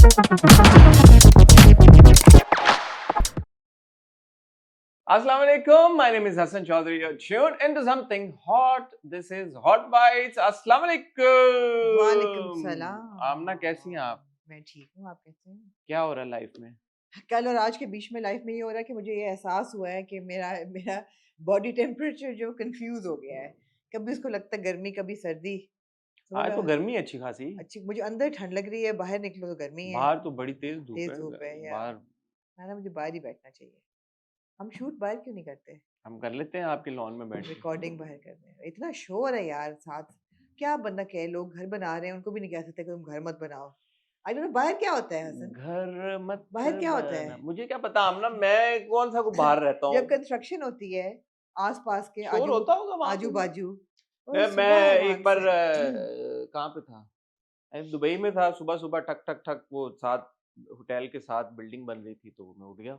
Assalamu alaikum. My name is Hassan Chaudhary. You're tuned into something hot. This is Hot Bites. Assalamu वालेकुम alaikum. सलाम। आमना कैसी हैं आप? मैं ठीक हूँ, आप कैसे हैं? क्या हो रहा है लाइफ में? कल और आज के बीच में लाइफ में ये हो रहा है कि मुझे ये एहसास हुआ है कि मेरा मेरा बॉडी टेम्परेचर जो कंफ्यूज हो गया है। कभी उसको लगता है गर्मी, कभी सर्दी। आज थोड़ा तो गर्मी अच्छी खासी। अच्छी मुझे अंदर ठंड लग रही है, बाहर निकलो तो गर्मी है, बाहर तो बड़ी तेज धूप तेज है। धूप है या बाहर ना मुझे बाहर ही बैठना चाहिए। हम शूट बाहर क्यों नहीं करते? हम कर लेते हैं आपके लॉन में बैठ के। रिकॉर्डिंग बाहर करते हैं। इतना शोर है यार साथ। क्या बंदा कहे, लोग घर बना रहे हैं, उनको भी नहीं कह सकते कि तुम घर मत बनाओ। आई डोंट नो बाहर क्या होता है हसन? घर मत बाहर क्या होता है? बना, मुझे क्या पता आमना, मैं कौन सा को बाहर रहता जब हूँ। कंस्ट्रक्शन होती है आस-पास के शोर होता होगा वहां पे भी। आजू-बाजू और मैं सुबह एक वहां बार से कहाँ पे था, दुबई में था। सुबह सुबह ठक ठक ठक वो साथ होटल के साथ बिल्डिंग बन रही थी, तो मैं उठ गया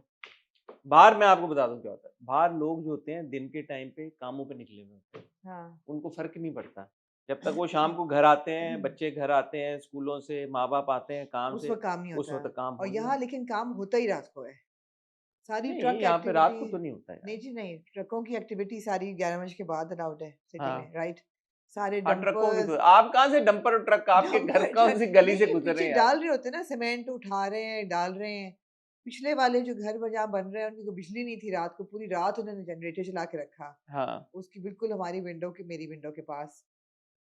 बाहर। मैं आपको बता दूं क्या होता है, बाहर लोग जो होते हैं दिन के टाइम पे कामों पे निकले हुए होते हैं, हाँ। उनको फर्क नहीं पड़ता। जब तक वो शाम को घर आते हैं, बच्चे घर आते हैं स्कूलों से, माँ बाप आते हैं काम उस से, वक़्त काम नहीं उस होता वक्त काम और हो गया। यहाँ लेकिन काम होता ही रात को है। सारी नहीं, ट्रक यहाँ पे रात एक्टिविटी को तो नहीं होता यार। नहीं जी नहीं, ट्रकों की एक्टिविटी सारी 11 बजे के बाद अलाउड है सिटी में, हाँ राइट? सारे हाँ, ट्रकों की तो डंपर्स आप कहाँ से डंपर और ट्रक, आपके घर डंपर कौन ट्रक सी गली से नहीं गुजर रहे पीछे हैं यार। डाल रहे होते हैं ना, सीमेंट उठा रहे हैं, डाल रहे हैं। पिछले वाले जो घर जहाँ बन रहे हैं उनकी कोई बिजली नहीं थी रात को, पूरी रात उन्होंने जनरेटर चला के रखा। हाँ, उसकी बिल्कुल हमारी विंडो के मेरी विंडो के पास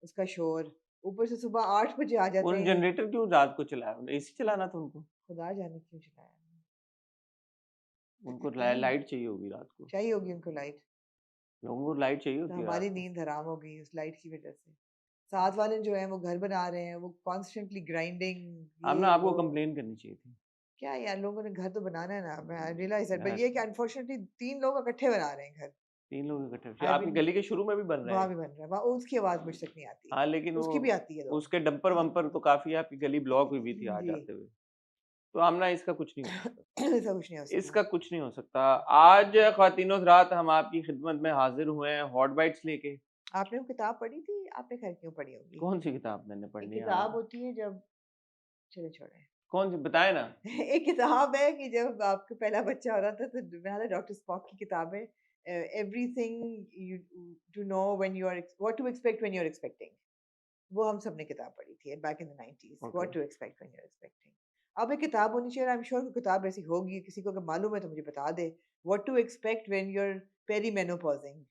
उसका शोर। ऊपर से सुबह 8 बजे आ जाते उन हैं। जनरेटर क्यों रात को चलाया, एसी चलाना था उनको। खुदा जाने क्यों चलाया? उनको लाइट चाहिए होगी रात को। चाहिए होगी उनको लाइट। लोगों को लाइट चाहिए तो होती है हमारी रात को। नींद हराम हो गई उस लाइट की वजह से। साथ वाले जो हैं वो घर बना रहे हैं, वो कॉन्स्टेंटली ग्राइंडिंग अब ना ये आपको वो। कंप्लेन करनी चाहिए थी क्या यार, लोगों ने घर तो बनाना है ना। मैं रियलाइज दैट, बट यार। ये कि अनफॉर्चुनेटली 3 लोग इकट्ठे बना रहे हैं घर। तीन लोग इकट्ठे, आई आपकी मीन गली के शुरू में भी बन रहा वहाँ है। भी बन रहा है, वहाँ उसकी आवाज़ मुझ तक नहीं आती। हाँ लेकिन वो उसकी भी आती है तो। उसके डंपर वंपर तो काफी आपकी गली ब्लॉक हुई हुई थी आ जी। जाते हुए। तो आमना इसका कुछ नहीं हो सकता। ऐसा कुछ नहीं हो सकता। इसका कुछ नहीं हो सकता। आज ख्वातीनो हज़रात हम आपकी खिदमत में हाजिर हुए हैं हॉट बाइट्स लेके। आपने वो किताब पढ़ी थी? आपने खैर क्यों पढ़ी होगी? कौन सी किताब मैंने एक पढ़नी है किताब आमना? होती है जब चलो छोड़ें। कौन सी बताए ना। एक किताब है कि जब आपका पहला बच्चा हो रहा था तो मेरा डॉक्टर स्पॉक की किताब है, everything you to know when you are what to expect when you are expecting. वो हम सब ने किताब पढ़ी थी back in the 90s, okay. What to expect when you are expecting. अब एक किताब होनी चाहिए, आई एम श्योर कि किताब ऐसी होगी, किसी को अगर मालूम है तो मुझे बता दे। What to expect when you are perimenopausing.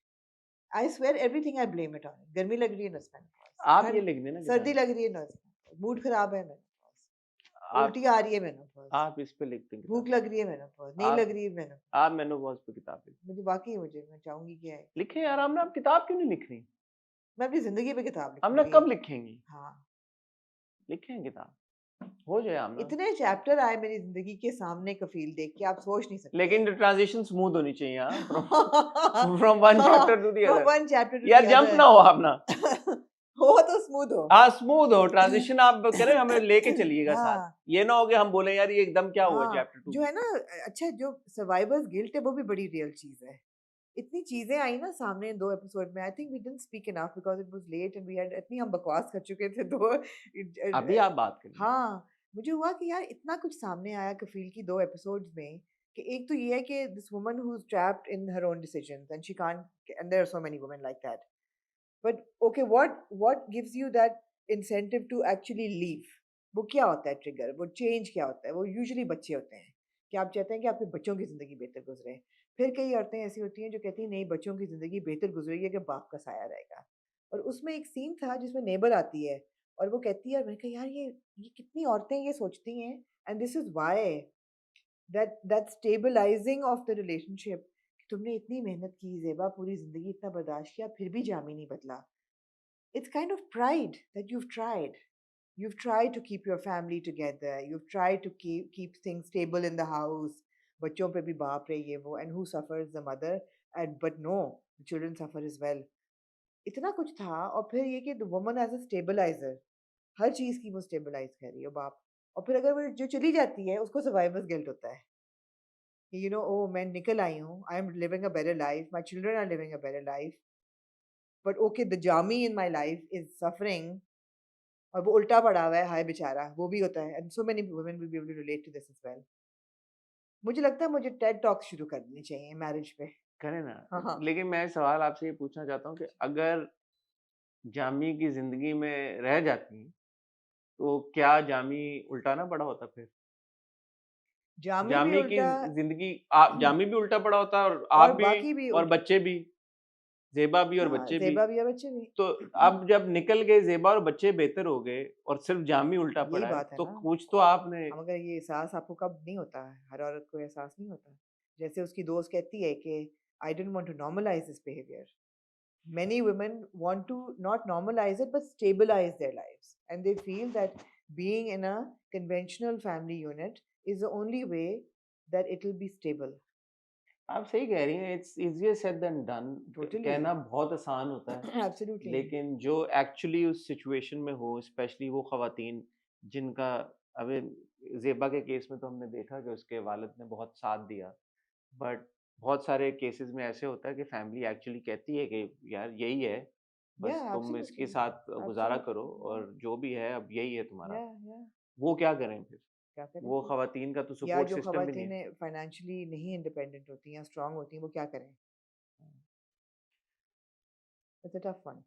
I swear everything I blame it on it. गर्मी लग रही है, नो मेनोपॉज। आप ये ठंड लिख देना सर्दी किताब। लग रही है, नो मेनोपॉज। मूड खराब है, मेनोपॉज। आप उल्टी आ रही है, मेनोपॉज। आप इस पे लिख दें भूख किताब। लग रही है, मेनोपॉज। नहीं आप लग रही है, मेनोपॉज। आप मेनोपॉज पे किताब लिख मुझे वाक़ई मुझे मैं चाहूँगी कि लिखें यार। आमना आप किताब क्यों नहीं लिख रही? मैं अपनी ज़िंदगी पे किताब आमना लिखूँगी। कब लिखेंगी? हाँ, लिखें किताब, हो जाए आमना। इतने चैप्टर आए मेरी ज़िंदगी के सामने कफ़ील देख के, आप सोच नहीं सकते। लेकिन ट्रांजिशन स्मूथ होनी चाहिए, हाँ, फ्रॉम वन हाँ, chapter two the from other. One chapter two यार द जंप अदर। ना हो अपना। हो तो स्मूथ हो। हाँ स्मूथ हो ट्रांजिशन, आप करें हमें लेके चलिएगा साथ। हाँ, ये ना हो कि हम बोले यार ये एकदम क्या हुआ हाँ, चैप्टर 2 जो में। है ना अच्छा जो सर्वाइवर्स गिल्ट है वो भी बड़ी रियल चीज़ है। इतनी चीज़ें आई ना सामने 2 एपिसोड में, I think we didn't speak enough because it was late and we had इतनी हम बकवास कर चुके थे 2 अभी आप बात करिए। हाँ, मुझे हुआ कि यार इतना कुछ सामने आया कफ़ील की 2 एपिसोड्स में कि एक तो ये है कि this woman who is trapped in her own decisions and she can't and there are so many women like that. But okay what gives you that incentive to actually leave? वो क्या होता है ट्रिगर? वो change क्या होता है? वो usually बच्चे होते हैं कि आप चाहते हैं कि आपके बच्चों की ज़िंदगी बेहतर गुज़रे। फिर कई औरतें ऐसी होती हैं जो कहती हैं नहीं, बच्चों की ज़िंदगी बेहतर गुज़रेगी अगर बाप का साया रहेगा। और उसमें एक सीन था जिसमें नेबर आती है और वो कहती है, और मैंने कहा यार ये कितनी औरतें ये सोचती हैं, and this is why that stabilising of the relationship. तुमने इतनी मेहनत की ज़ेबा, पूरी ज़िंदगी इतना बर्दाश्त किया, फिर भी जामी नहीं बदला। It's kind of pride that you've tried. You've tried to keep your family together. You've tried to keep things stable in the house. बच्चों पे भी बाप रे ये वो, and who suffers? The mother. And but no, the children suffer as well. इतना कुछ था और फिर ये कि the woman as a stabilizer, हर चीज़ की वो stabilize कर रही है बाप। और फिर अगर वो जो चली जाती है उसको survivor's guilt होता है कि oh मैं निकल आई हूँ, I am living a better life, my children are living a better life, but okay the Jami in my life is suffering और वो उल्टा पड़ा हुआ है, हाय बेचारा, वो भी होता है, and so many women will be able to relate to this as well. मुझे लगता है मुझे टेड टॉक्स शुरू करनी चाहिए मैरिज पे। करें ना। हाँ, हाँ। लेकिन मैं सवाल आपसे ये पूछना चाहता हूँ कि अगर जामी की जिंदगी में रह जाती तो क्या जामी उल्टा ना पड़ा होता फिर? जामी भी जामी की उल्टा जिंदगी आप जामी भी उल्टा पड़ा होता और आप और भी बाकी भी और उल्टा। बच्चे भी, ज़ेबा भी और हाँ, बच्चे भी। ज़ेबा भी है, बच्चे भी। तो अब जब निकल गए ज़ेबा और बच्चे बेहतर हो गए और सिर्फ जामी उल्टा यही पड़ा है, बात है तो ना। कुछ तो आपने हम अगर ये एहसास आपको कब नहीं होता है, हर औरत को एहसास नहीं होता। जैसे उसकी दोस्त कहती है कि I don't want to normalise this behaviour. Many women want to not normalize it but stabilize their lives, and they feel that being in a conventional family unit is the only way that it will be stable. आप सही कह रही हैं, it's easier said than done. Totally. कहना बहुत आसान होता है, Absolutely. लेकिन जो एक्चुअली उस सिचुएशन में हो, स्पेशली वो ख़वातीन जिनका अभी ज़ेबा के केस में तो हमने देखा कि उसके वालिद ने बहुत साथ दिया, बट बहुत सारे केसेस में ऐसे होता है कि फैमिली एक्चुअली कहती है कि यार यही है, बस Yeah, तुम इसके absolutely. साथ गुज़ारा करो Absolutely. Yeah. और जो भी है अब यही है तुम्हारा। Yeah, yeah. वो क्या करें फिर? क्या करें वो फिर? ख़वातीन का तो या सपोर्ट जो सिस्टम भी नहीं है। खवातीनें फाइनेंशियली नहीं इंडिपेंडेंट होती हैं, स्ट्रांग होती हैं, वो क्या करें? It's a tough one.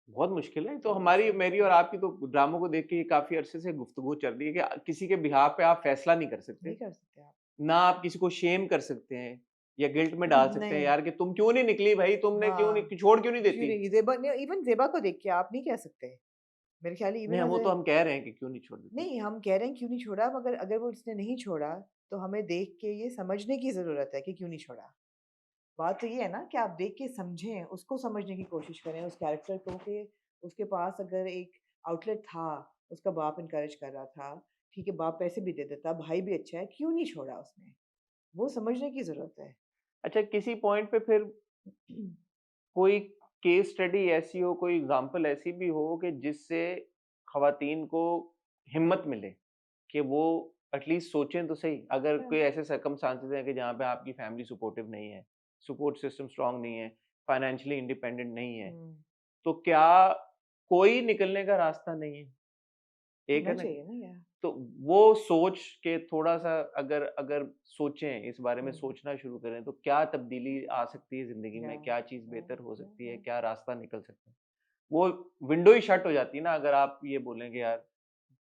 बहुत मुश्किल है। तो बहुत हमारी मुश्किल मेरी है। और आपकी तो ड्रामों को देख के ये काफ़ी अरसे से गुफ्तगू चल रही है कि किसी के बिहाफ़ पे आप फ़ैसला नहीं कर सकते। नहीं कर सकते आप। ना आप किसी को शेम कर सकते हैं या गिल्ट में डाल सकते हैं नहीं। यार कि तुम क्यों नहीं निकली भाई, तुमने क्यों हाँ। नहीं छोड़ क्यों नहीं क्यों देती? नहीं ज़ेबा ने इवन ज़ेबा को देख के आप नहीं कह सकते। मेरे ख्याल नहीं, इवन एज़ वो अ तो हम कह रहे हैं कि क्यों नहीं छोड़ देती। नहीं, हम कह रहे हैं क्यों नहीं छोड़ा, मगर अगर वो उसने नहीं छोड़ा, तो हमें देख के ये समझने की ज़रूरत है कि क्यों नहीं छोड़ा। बात तो ये है ना कि आप देख के समझें, उसको समझने की कोशिश करें, उस कैरेक्टर को कि उसके पास अगर एक आउटलेट था, उसका बाप एनकरेज कर रहा था, ठीक है, बाप पैसे भी दे देता, भाई भी अच्छा है, क्यों नहीं छोड़ा उसने? वो समझने की ज़रूरत है। अच्छा, किसी पॉइंट पे फिर कोई केस स्टडी ऐसी हो, कोई एग्ज़ाम्पल ऐसी भी हो कि जिससे ख़वातीन को हिम्मत मिले कि वो एटलीस्ट सोचें तो सही। अगर हाँ। कोई ऐसे सर्कमस्टांसेस हैं कि जहाँ पे आपकी फैमिली सपोर्टिव नहीं है, सपोर्ट सिस्टम स्ट्रॉन्ग नहीं है, फाइनेंशियली इंडिपेंडेंट नहीं है, हुँ, तो क्या कोई निकलने का रास्ता नहीं है? एक है होना ना, चाहिए ना यार। तो वो सोच के थोड़ा-सा अगर अगर सोचें, इस बारे में हुँ, सोचना शुरू करें, तो क्या तब्दीली आ सकती है ज़िंदगी या में? क्या चीज़ या बेहतर हो सकती है? या। क्या रास्ता निकल सकता है? वो विंडो ही शट हो जाती है ना अगर आप ये बोलें कि यार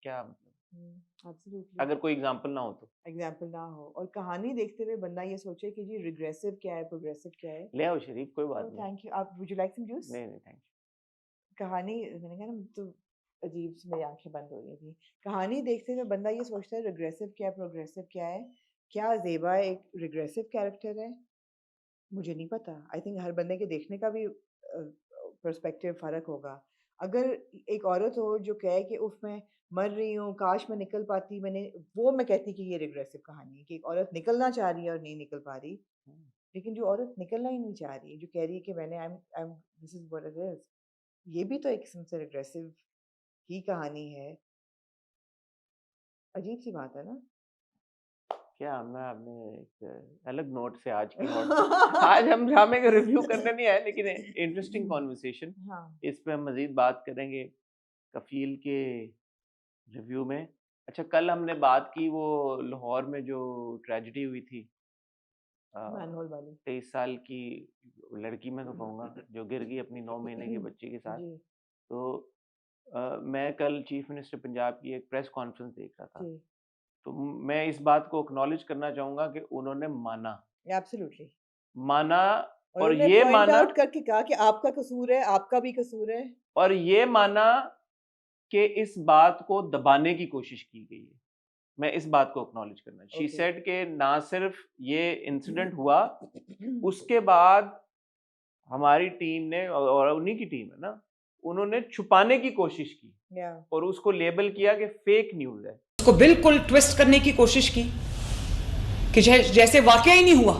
क्या मतलब, एब्सोल्युटली। अगर कोई एग्ज़ाम्पल ना हो तो। एग्ज़ाम्पल ना हो और कहानी देखते हुए बंदा ये सोचे कि जी रिग्रेसिव क्या है, प्रोग्रेसिव क्या है। ले आओ शरीफ, कोई बात ओह नहीं। Thank you. आप would you like some juice? नहीं, नहीं, थैंक यू। कहानी मैंने कहा ना तो अजीब सी मेरी आँखें बंद हो रही थी। कहानी देखते हुए बंदा ये सोचता है रिग्रेसिव क्या है, प्रोग्रेसिव क्या है? क्या ज़ेबा एक रिग्रेसिव कैरेक्टर है? मुझे नहीं पता। आई थिंक हर बंदे के देखने का भी पर्सपेक्टिव फ़र्क होगा। अगर एक औरत हो जो कहे कि उफ़ मैं मर रही हूँ, काश मैं निकल पाती, मैंने वो मैं कहती कि ये रिग्रेसिव कहानी है कि एक औरत निकलना चाह रही है और नहीं निकल पा रही। लेकिन जो औरत निकलना ही नहीं चाह रही, जो कह रही है कि मैंने I am this is what it is, ये भी तो एक किस्म से रिग्रेसिव ही कहानी है। अजीब-सी बात है ना? क्या मैं आपने एक अलग नोट से आज की नोट आज हम ड्रामे का रिव्यू करने नहीं आए, लेकिन इंटरेस्टिंग कॉन्वर्सेशन। हाँ, इस पे हम मज़ीद बात करेंगे कफ़ील के रिव्यू में। अच्छा, कल हमने बात की वो लाहौर में जो ट्रेजेडी हुई थी, अ, मैनहोल वाली। 23 साल की लड़की मैं तो कहूँगा जो गिर गई अपनी 9 महीने के बच्चे के साथ। जी, तो मैं कल चीफ मिनिस्टर पंजाब की एक प्रेस कॉन्फ्रेंस देख रहा था। जी, तो मैं इस बात को एक्नॉलेज करना चाहूँगा कि उन्होंने एब्सोल्युटली। माना और और उन्होंने ये पॉइंट माना आउट करके कहा कि आपका कसूर है, आपका भी कसूर है। और ये माना कि इस बात को दबाने की कोशिश की गई है। मैं इस बात को एक्नॉलेज करना, शी ओके। सेड कि ना सिर्फ ये इंसिडेंट हुआ, उसके बाद हमारी टीम ने और उन्हीं की टीम है ना, उन्होंने छुपाने की कोशिश की या और उसको लेबल किया कि फेक न्यूज़ है। उसको बिल्कुल ट्विस्ट करने की कोशिश की कि जैसे वाकया ही नहीं हुआ।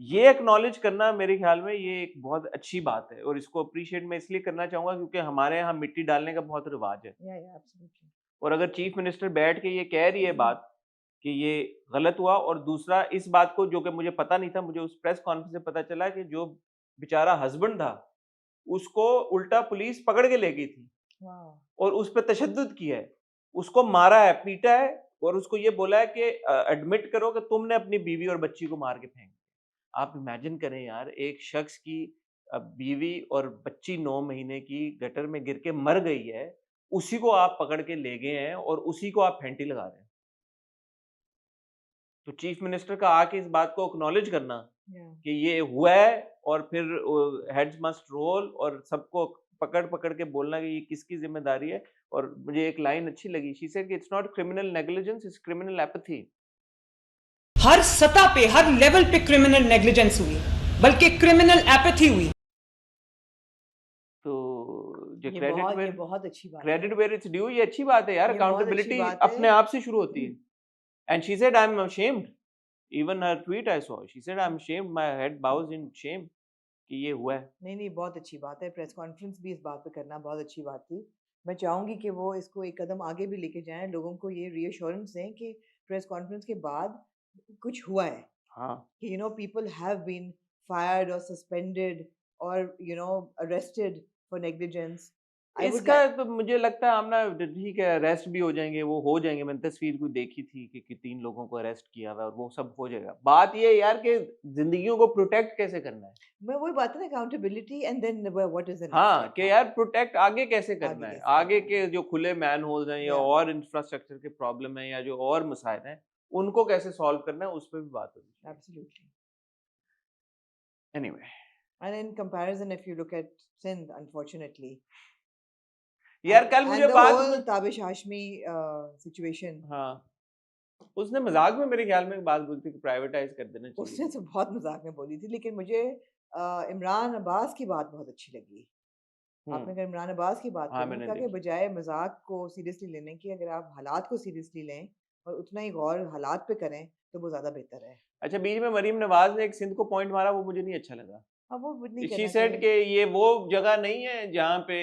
ये एक्नॉलेज करना मेरे ख्याल में ये एक बहुत अच्छी बात है और इसको अप्रिशिएट मैं इसलिए करना चाहूँगा क्योंकि हमारे यहाँ मिट्टी डालने का बहुत रिवाज है। या एब्सोल्युटली। और अगर चीफ मिनिस्टर बैठ के ये कह रही है बात कि ये गलत हुआ, और दूसरा इस बात को जो कि मुझे पता नहीं था, मुझे उस प्रेस कॉन्फ्रेंस से पता चला कि जो बेचारा हस्बैंड था, उसको उल्टा पुलिस पकड़ के ले गई थी। Wow. और उस पर तशद्दुद किया है, उसको मारा है, पीटा है और उसको ये बोला है कि एडमिट करो कि तुमने अपनी बीवी और बच्ची को मार के फेंक दिया। आप इमेजिन करें यार, एक शख्स की बीवी और बच्ची 9 महीने की गटर में गिर के मर गई है, उसी को आप पकड़ के ले गए हैं और उसी को आप फेंटी लगा रहे हैं। तो चीफ मिनिस्टर का आके इस बात को एक्नॉलेज करना Yeah. कि ये हुआ है और फिर हेड्स मस्ट रोल और सबको पकड़ पकड़ के बोलना कि ये किसकी जिम्मेदारी है। और मुझे एक लाइन अच्छी लगी, शी सेड कि it's not criminal negligence, it's criminal apathy. हर सतह पे, हर लेवल पे क्रिमिनल नेग्लिजेंस हुई, बल्कि क्रिमिनल एपैथी हुई। तो जो ये क्रेडिट बहुत अच्छी बात है। क्रेडिट वेयर इट्स ड्यू, ये अच्छी बात है यार। ये बहुत अच्छी अकाउंटेबिलिटी बात अपने है। आप से शुरू होती है। And she said I am ashamed, even her tweet I saw, she said I'm ashamed, my head bows in shame कि ये हुआ है। नहीं, बहुत अच्छी बात है। प्रेस कॉन्फ्रेंस भी इस बात पे करना बहुत अच्छी बात थी। मैं चाहूँगी कि वो इसको एक कदम आगे भी लेके जाएँ, लोगों को ये रीअश्योरेंस दें कि प्रेस कॉन्फ्रेंस के बाद कुछ हुआ है। हाँ, कि people have been fired or suspended or arrested for negligence. I would इसका तो मुझे लगता है हम ना ठीक है, अरेस्ट भी हो जाएंगे, वो हो जाएंगे। मैंने तस्वीर कोई देखी थी कि 3 लोगों को अरेस्ट किया हुआ है और वो सब हो जाएगा। बात ये है यार कि जिंदगियों को प्रोटेक्ट कैसे करना है। मैं वही बात है ना, accountability and then what is the next हाँ, स्टेप। कि यार प्रोटेक्ट आगे कैसे करना है, कैसे आगे करना के जो खुले मैन होल्स हैं या Yeah. और इंफ्रास्ट्रक्चर के प्रॉब्लम है या जो और मसाइल हैं, उनको कैसे सॉल्व करना है, उस पर भी बात होगी। Absolutely. Anyway And in comparison, if you look at Sindh, unfortunately, यार कल मुझे and the बात whole Tabish Hashmi situation, हाँ, उसने मजाक में मेरे ख्याल में एक बात बोली थी कि प्राइवेटाइज कर देना उसने चाहिए। तो बहुत मजाक में बोली थी, लेकिन मुझे इमरान अब्बास की बात बहुत अच्छी लगी। आपने अगर इमरान अब्बास की बात हाँ, करी मैंने कहा कि देखी। बजाय मजाक को सीरियसली लेने की, अगर आप हालात को सीरियसली लें और उतना ही गौर हालात पे करें तो वो ज्यादा बेहतर है। अच्छा, बीच में मरीम नवाज ने एक सिंध को पॉइंट मारा, वो मुझे नहीं अच्छा लगा। अब वो नहीं शी करना सेड चाहिए। कि ये वो जगह नहीं है जहाँ पे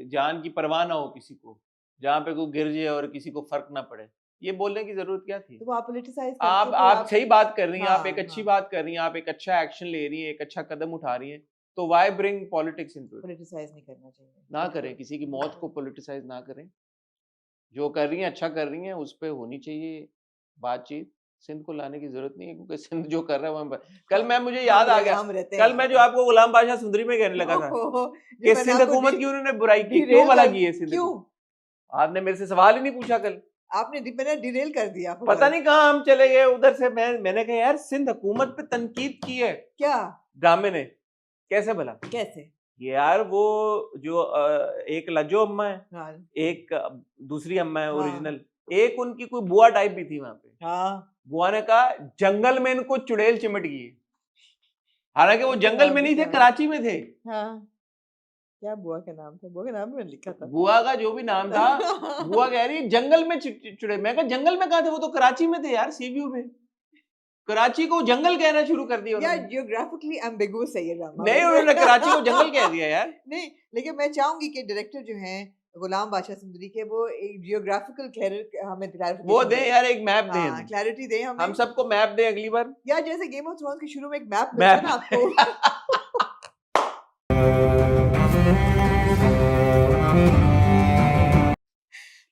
जान की परवाह ना हो किसी को, जहाँ पे कोई गिर जाए और किसी को फर्क ना पड़े। ये बोलने की जरूरत क्या थी? तो वो आप पोलिटिसाइज आप करके फिर आप सही बात कर रही हैं, आप एक हाँ अच्छी हाँ बात कर रही हैं, आप एक अच्छा एक्शन ले रही हैं, एक अच्छा कदम उठा रही हैं, तो why bring politics into it? Politicise नहीं करना चाहिए, ना बिल्कुल करें, किसी की मौत को बिल्कुल। पॉलिटिसाइज ना करें। जो कर रही हैं अच्छा कर रही हैं, उस पे होनी चाहिए बातचीत। सिंध को लाने की जरूरत नहीं है, क्योंकि सिंध जो कर रहा है वो कल मैं मुझे याद आ गया, हम रहते हैं कल यहाँ मैं जो पे। आपको गुलाम बादशाह सुंदरी में कहने लगा था ओहो, जो कि मैंने सिंध आपको हुकूमत की उन्होंने बुराई की, क्यों डिरेल भला कर की है सिंध क्यों की? आपने मेरे से सवाल ही नहीं पूछा कल। मैंने डिरेल कर दिया आपको पता कल। नहीं कहाँ हम चले गए उधर से। मैंने कहा यार सिंध हुकूमत पे तनकीद की है क्या ड्रामे ने, कैसे भला? कैसे? यार वो जो एक लज्जो अम्मा है, हाँ एक दूसरी अम्मा है हाँ ओरिजिनल, एक उनकी कोई बुआ टाइप भी थी वहां पे। हाँ, बुआ ने कहा जंगल में इनको चुड़ैल चिमट गई है। हालांकि वो उनका जंगल नाम में भी नहीं थे, क्या है? कराची में थे। हाँ, क्या बुआ का नाम था? बुआ का नाम भी मैंने लिखा था। बुआ का जो भी नाम था, बुआ कह रही जंगल में चुड़ैल। मैं कहा जंगल में कहा थे, वो तो कराची में थे यार, सी व्यू में। कराची को जंगल कहना शुरू कर दिया यार उन्होंने। जियोग्राफिकली एम्बिगुअस है ये ड्रामा नहीं, वैसे। उन्होंने कराची को जंगल कह दिया यार। नहीं, लेकिन मैं चाहूंगी कि डायरेक्टर जो हैं गुलाम बादशाह सुंदरी के, वो एक जियोग्राफिकल हमें वो क्लैरिफिकेशन दें यार, एक मैप दें हाँ हमें। क्लैरिटी दें हम हमें। सबको मैप दें अगली बार। यार जैसे गेम ऑफ थ्रोन्स के शुरू में एक मैप मिलता है मैप ना आपको।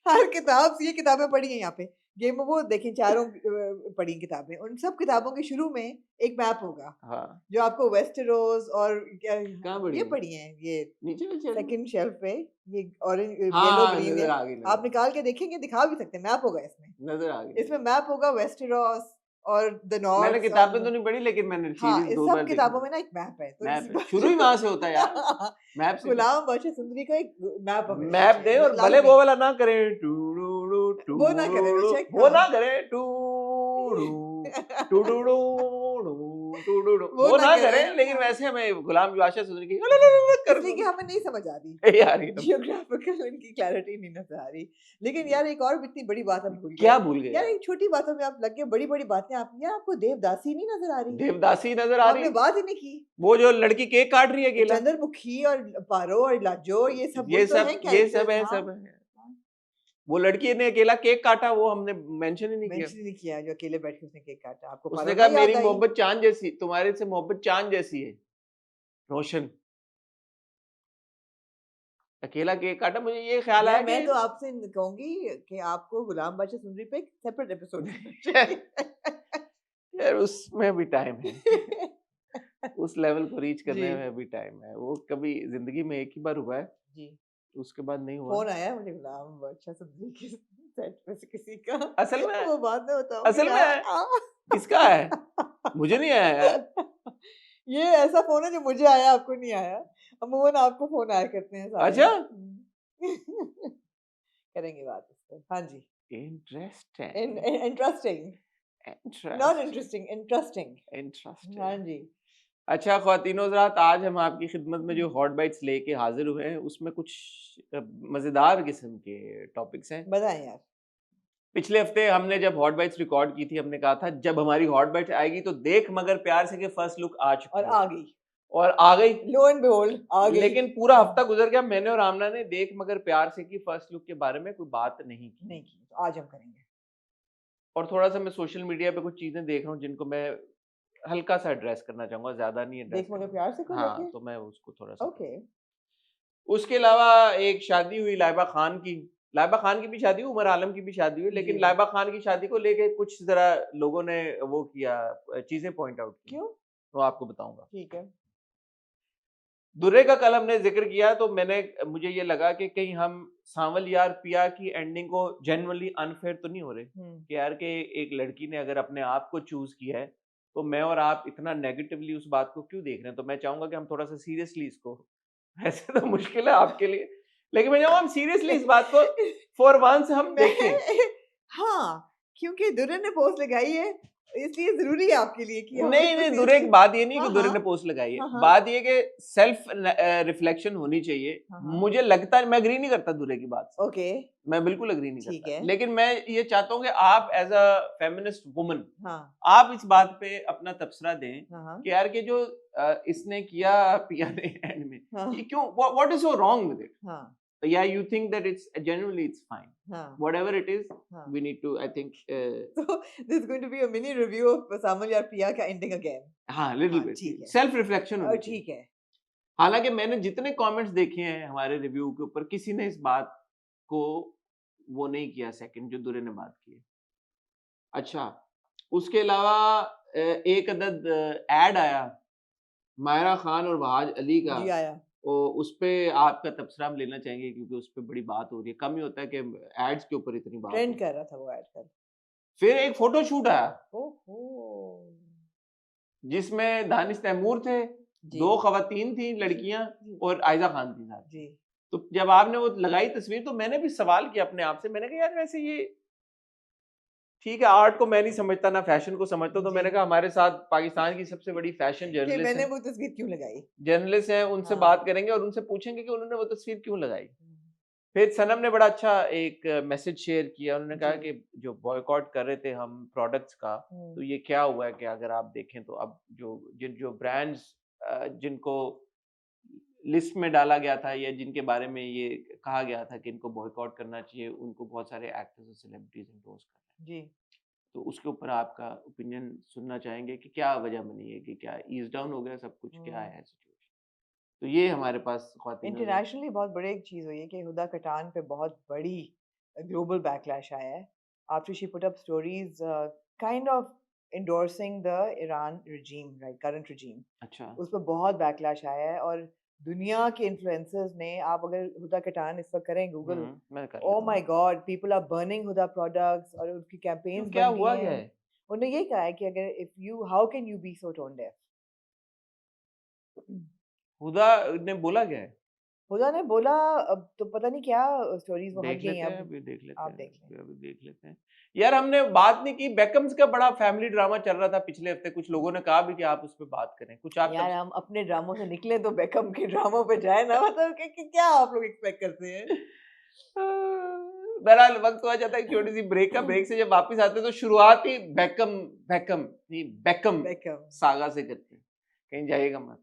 हर किताब ये किताबें पढ़ी हैं यहाँ पे, गेम वो देखें चारों पढ़ी किताबें, उन सब किताबों के शुरू में एक मैप होगा हाँ, जो आपको वेस्टेरोस और कहाँ पढ़ी ये है? पढ़ी हैं ये नीचे नीचे सेकंड शेल्फ पे, ये ऑरेंज हाँ येलो हाँ, ग्रीन नजर है, आ गई, आप निकाल के देखेंगे, दिखा भी सकते हैं, मैप होगा इसमें। नजर आ गई। इसमें मैप होगा वेस्टेरोस और द मैंने नॉर्थ किताबें और तो नहीं पढ़ी, लेकिन मैंने हाँ, सीरीज इस 2 सब बार देखी। किताबों में ना एक मैप है, तो मैप इसी है, शुरू ही वहां से होता है यार, मैप से। गुलाम बादशाह सुंदरी का एक मैप हमें मैप दे, और भले वो वाला ना करे टू वो ना करे बेशक, वो ना हाँ। करे टू वो वो ना ना करे, करे, लेकिन हाँ। वैसे हमें गुलाम बादशाह सुंदरी की इसलिए कि हमें नहीं समझ आ रही यार ये जियोग्राफिकल इनकी क्लैरिटी नहीं नजर आ रही। लेकिन यार एक और इतनी बड़ी बात हम भूल क्या गए भूल गए यार, यार? एक छोटी बातों में आप लग गए, बड़ी बड़ी बातें आप यार, आपको देवदासी नहीं नजर आ रही? देवदासी नजर आ रही आपने है? बात ही नहीं की। वो जो लड़की केक काट रही है अकेला, चंद्रमुखी और पारो और लाजो, ये सब ये वही तो सब हैं ये सब कैरेक्टर्स। है, हाँ, सब है। वो लड़की ने अकेला केक काटा, वो हमने मेंशन ही नहीं किया। मेंशन नहीं किया जो अकेले बैठ के उसने केक काटा। आपको उसने पारो कहा ना मेरी याद आई? मोहब्बत चांद जैसी, तुम्हारे से मोहब्बत चांद जैसी है रोशन। अकेला केक काटा, मुझे ये ख्याल आया मैं कि तो आपसे कहूंगी कि आपको गुलाम बादशाह सुंदरी पे एक सेपरेट एपिसोड यार उसमें भी टाइम है, उस लेवल को रीच करने जी में भी टाइम है, वो कभी जिंदगी में एक ही बार हुआ है, जी उसके बाद नहीं हुआ। फोन आया है मुझे गुलाम बादशाह सुंदरी के सेट पे से किसी का, असल में वो बाद में बताऊंगी असल में यार। किसका है? मुझे नहीं आया यार। ये ऐसा फोन है जो मुझे आया, आपको नहीं आया। अमूमन आपको फोन आया करते हैं सारे। अच्छा, करेंगे बात इस पे। हाँ जी, interesting interesting, not interesting, interesting. Interesting. हाँ जी अच्छा ख्वातीनो हज़रात, आज हम आपकी खिदमत में जो हॉट बाइट्स लेके हाजिर हुए हैं उसमें कुछ मज़ेदार किस्म के टॉपिक्स हैं। बताएं यार। पिछले हफ्ते हमने जब हॉट बाइट्स रिकॉर्ड की थी, हमने कहा था जब हमारी हॉट बाइट्स आएगी तो देख मगर प्यार से कि फर्स्ट लुक आ चुकी और है, आ गई, और आ गई। लो एंड बिहोल्ड आ गई। लेकिन पूरा हफ्ता गुजर गया, मैंने और आमना ने देख मगर प्यार से की फर्स्ट लुक के बारे में कोई बात नहीं की। नहीं की, तो आज हम करेंगे। और थोड़ा सा मैं सोशल मीडिया पे कुछ चीजें देख रहा हूँ जिनको मैं हल्का सा एड्रेस करना चाहूंगा, ज्यादा नहीं एड्रेस देख मगर करूंगा। प्यार से को हाँ, लेके। तो मैं उसको थोड़ा सा ओके, उसके अलावा एक शादी हुई लाइबा खान की। लाइबा खान की भी शादी हुई, उमर आलम की भी शादी हुई, लेकिन जी। लाइबा खान की शादी को लेके कुछ जरा लोगों ने वो किया, चीजें पॉइंट आउट की, क्यों? वो आपको बताऊंगा। ठीक है। दुर्रे का कल हमने जिक्र किया तो मुझे ये लगा कि कहीं हम सांवल यार पिया की एंडिंग को जेन्युइनली अनफेयर तो नहीं हो रहे कि यार के एक लड़की ने अगर अपने आप को चूज किया है तो मैं और आप इतना नेगेटिवली उस बात को क्यों देख रहे हैं। तो मैं चाहूंगा कि हम थोड़ा सा सीरियसली इसको, वैसे तो मुश्किल है आपके लिए, लेकिन मैं चाहूंगा हम सीरियसली इस बात को फॉर वंस हम देखें। हाँ, क्योंकि दुर्रे ने पोस्ट लगाई है, इसलिए जरूरी है आपके लिए कि हम नहीं इसको नहीं, दुर्रे की बात ये नहीं कि हाँ, दुर्रे हाँ, ने पोस्ट लगाई है, हाँ, हाँ, बात ये कि सेल्फ रिफ्लेक्शन होनी चाहिए। हाँ, हाँ। मुझे लगता है, मैं एग्री नहीं करता दुर्रे की बात से, ओके, मैं बिल्कुल एग्री नहीं ठीक करता, है। लेकिन मैं ये चाहता हूँ कि आप एज अ फेमिनिस्ट वुमन हाँ, आप इस बात पे अपना तबसरा दें हाँ, हाँ, कि यार के जो इसने किया पिया ने एंड में, हाँ, ये क्यों, what is so wrong with it? हाँ, या you think that it's genuinely it's fine, हाँ, व्हाटएवर इट इज, हाँ। We need to I think So this is going to be a mini review of Samal Yaar Piya का ending again. हाँ little हाँ, bit ठीक है। Self reflection होनी चाहिए। ठीक है। हालांकि मैंने जितने कमेंट्स देखे हैं हमारे रिव्यू के ऊपर, किसी ने इस बात को वो नहीं किया सेकंड जो दुरे ने बात की है। अच्छा, उसके अलावा एक अदद ऐड आया मायरा खान और वहाज अली का, जी आया। उस पे आपका तबसरा हम लेना चाहेंगे क्योंकि उस पे बड़ी बात हो रही है। कम ही होता है कि एड्स के ऊपर इतनी बात ट्रेंड हो। कर रहा था वो ऐड कर। फिर एक फोटो शूट आया ओहो। जिसमें दानिश तैमूर थे, जी। 2 खवातीन थी लड़कियां जी। और आयजा खान थी साथ। जी। तो जब आपने वो लगाई तस्वीर तो मैंने भी सवाल किया अपने आप से, मैंने कहा यार वैसे ये ठीक है, आर्ट को मैं नहीं समझता ना फैशन को समझता, तो जी। मैंने कहा हमारे साथ पाकिस्तान की सबसे बड़ी फैशन कि जर्नलिस्ट मैंने है, वो तस्वीर क्यों लगाई? जर्नलिस्ट हैं, उनसे हाँ। बात करेंगे और उनसे पूछेंगे कि उन्होंने वो तस्वीर क्यों लगाई। फिर सनम ने बड़ा अच्छा एक मैसेज शेयर किया, उन्होंने कहा जी। कि जो बॉयकॉट कर रहे थे हम प्रोडक्ट्स का, तो ये क्या हुआ है कि अगर आप देखें तो अब जो ब्रांड्स जिनको लिस्ट में डाला गया था या जिनके बारे में ये कहा गया था कि इनको बॉयकॉट करना चाहिए, उनको बहुत सारे एक्टर्स और सेलिब्रिटीज एंडोर्स कर रहे हैं। जी। तो उसके ऊपर आपका ओपिनियन सुनना चाहेंगे कि क्या वजह बनी है, कि क्या ईज डाउन हो गया सब कुछ, क्या है सिचुएशन। तो ये हमारे पास ख्वातीन इंटरनेशनली बहुत बड़ी एक चीज हुई है कि हुदा कटान पे बहुत बड़ी ग्लोबल बैकलैश आया है after she put up stories kind of endorsing the Iran regime, right, current regime. अच्छा, उस पर बहुत बैकलैश आया है और दुनिया के इन्फ्लुएंसर्स ने, आप अगर हुदा कटान इस वक्त करें गूगल, मैं कर ओ लेता माय हूँ। God, people are burning Huda products और उनकी क्यों, कैंपेन्स क्या बन हुआ गई क्या हैं। है? उन्होंने ये कहा है कि अगर if you how can you be so tone deaf. Huda ने बोला क्या है? हुदा ने बोला, अब तो पता नहीं क्या स्टोरीज वो हट देख गई लेते हैं हैं, अब। अभी देख लेते आप हैं, देख लें। अभी देख लेते हैं। यार हमने बात नहीं की, बेकम्स का बड़ा फैमिली ड्रामा चल रहा था पिछले हफ्ते, कुछ लोगों ने कहा भी कि आप उस पर बात करें, कुछ आप यार हम अपने ड्रामों से निकले तो बेकम के ड्रामों पे जाए ना, मतलब कि क्या आप लोग एक्सपेक्ट करते हैं? बहरहाल वक्त तो आ जाता है छोटी सी ब्रेक का, ब्रेक से जब वापस आते हैं तो शुरुआत ही बेकम बेकम नहीं बेकम बेकम सागा से करते हैं, कहीं जाइएगा मत।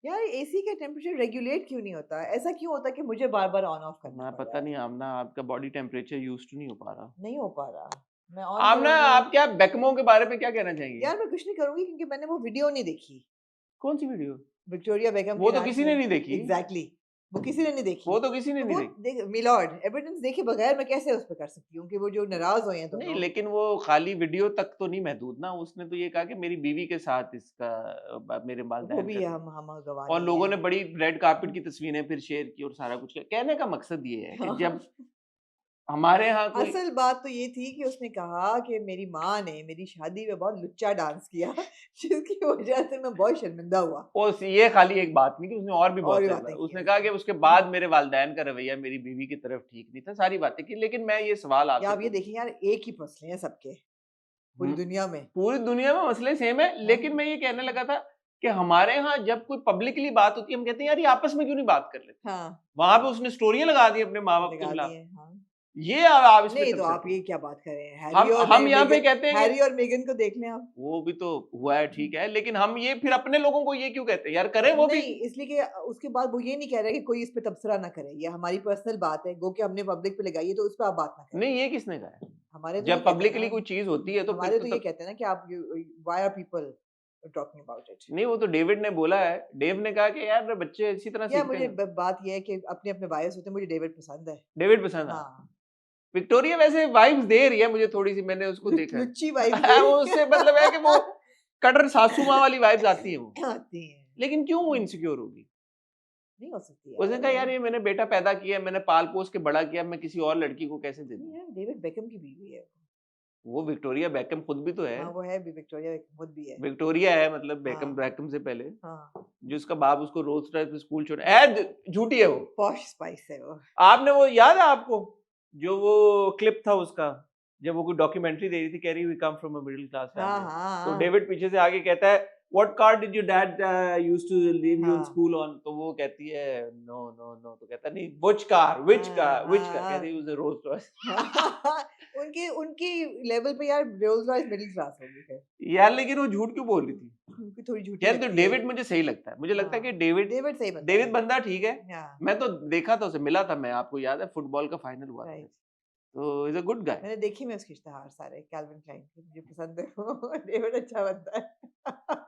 यार एसी का टेम्परेचर रेगुलेट क्यों नहीं होता? ऐसा क्यों होता है कि मुझे बार बार ऑन ऑफ करना मैं पड़ रहा पता है? नहीं आमना, आपका बॉडी टेम्परेचर यूज टू नहीं हो पा रहा। नहीं हो पा रहा। मैं ऑन आमना, करूंगी आप क्या बेकमों के बारे में क्या कहना चाहेंगे? यार, मैं कुछ नहीं करूंगी क्योंकि मैंने वो वीडियो नहीं देखी। कौन सी वीडियो? विक्टोरिया बेगम वो तो किसी ने नहीं देखी। एग्जैक्टली, वो किसी ने नहीं देखी। वो तो किसी ने तो नहीं वो देखी। देख मिलॉर्ड एविडेंस देखे बगैर मैं कैसे उस पे कर सकती हूँ कि वो जो नाराज हुए हैं नहीं, दोनों। लेकिन वो खाली वीडियो तक तो नहीं महदूद ना, उसने तो ये कहा कि मेरी बीवी के साथ इसका मेरे वो वालिदैन भी कर रहे हम गवाह और नहीं लोगों ने हैं। बड़ी रेड कार्पेट की तस्वीरें फिर शेयर की और सारा कुछ किया। कहने का मकसद ये है कि जब हमारे यहाँ कोई असल बात तो ये थी कि उसने कहा कि मेरी माँ ने मेरी शादी में बहुत लुच्चा डांस किया जिसकी वजह से मैं बहुत शर्मिंदा हुआ। ये खाली एक बात नहीं कि उसने और भी और बहुत भी सारी बातें बात की उसने कहा कि उसने। उसके बाद मेरे वालिदैन का रवैया मेरी बीवी की तरफ ठीक नहीं था, सारी बातें की। लेकिन मैं ये सवाल या आपसे आप ये देखिए यार, एक ही मसले हैं सबके पूरी हम्म, दुनिया में। पूरी दुनिया में मसले सेम है, लेकिन मैं ये कहने लगा था कि हमारे यहाँ जब कोई पब्लिकली बात होती है हम कहते हैं यार ये आपस में क्यों नहीं बात कर लेते। हाँ, वहां पे उसने स्टोरियां लगा दी अपने माँ बाप के लगा खिलाफ। दिए हाँ। ये आप इस पे नहीं तो तबसरा आप ये करें। क्या बात कर रहे हैं, हम यहाँ पे कहते हैं हैरी कि और मेगन को देख लें आप। वो भी तो हुआ है, ठीक है, लेकिन हम ये फिर अपने लोगों को ये क्यों कहते हैं यार, करें वो भी। नहीं इसलिए कि उसके बाद वो ये नहीं कह रहे कि कोई इस पे तबसरा ना करे, ये हमारी पर्सनल बात है, गो कि हमने पब्लिक पे लगाई है तो उस पर आप बात ना करें। नहीं, ये किसने कहा है? हमारे तो ये जब कहते हैं पब्लिकली ना, कोई चीज होती है तो फिर हमारे तो तो ये तब कहते हैं ना कि आप why are people talking about it. नहीं, वो तो डेविड ने बोला है। डेव ने कहा कि यार बच्चे इसी तरह या सीखते मुझे हैं। बात ये है कि अपने अपने बायस होते हैं, मुझे डेविड पसंद है। डेविड पसंद है। हाँ विक्टोरिया वैसे वाइब्स दे रही है मुझे थोड़ी सी, मैंने उसको देखा लुच्ची वाइफ है। वो उससे मतलब है कि वो कटर सासू माँ वाली वाइब्स आती है वो। आती है। लेकिन क्यों वो इनसिक्योर होगी? नहीं हो सकती उसने कहा यार यार। ये मैंने बेटा पैदा किया, मैंने पाल पोस के बड़ा किया, मैं किसी और लड़की को कैसे दे नहीं दूं? यार, डेविड बेकम की बीवी है। वो विक्टोरिया बेकम खुद भी तो है। हाँ वो है भी, विक्टोरिया बेकम खुद भी है। विक्टोरिया है मतलब बेकम हाँ बेकम से पहले, हाँ, जो उसका बाप उसको रोज पे स्कूल छोड़ झूठी है वो। पॉश स्पाइस है वो। आपने वो याद है आपको जो वो क्लिप था उसका, जब वो कोई डॉक्यूमेंट्री दे रही थी, कह रही we come from a middle class हाँ फैमिली, हाँ तो हाँ डेविड पीछे से आगे कहता है what car did your dad used to leave you in हाँ स्कूल ऑन, तो वो कहती है नो नो नो, तो कहता नहीं व्हिच कार कहती है उसे रोल्स रॉयस। उनकी उनकी लेवल पे यार रोल्स रॉयस मिडिल क्लास होगी फिर। यार लेकिन वो झूठ क्यों बोल रही थी? उनकी थोड़ी झूठी यार तो लगती है। डेविड मुझे सही लगता है, मुझे लगता है कि हाँ, डेविड डेविड सही बनता डेविड है। बंदा ठीक है। हाँ मैं तो देखा था उसे, मिला था मैं, आपको याद है फुटबॉल का फाइनल हुआ था, राइट। तो इज अ गुड गाय। मैंने देखी मैं उसके इश्तेहार सारे कैल्विन क्लाइन के, मुझे पसंद है वो। डेविड अच्छा बनता है।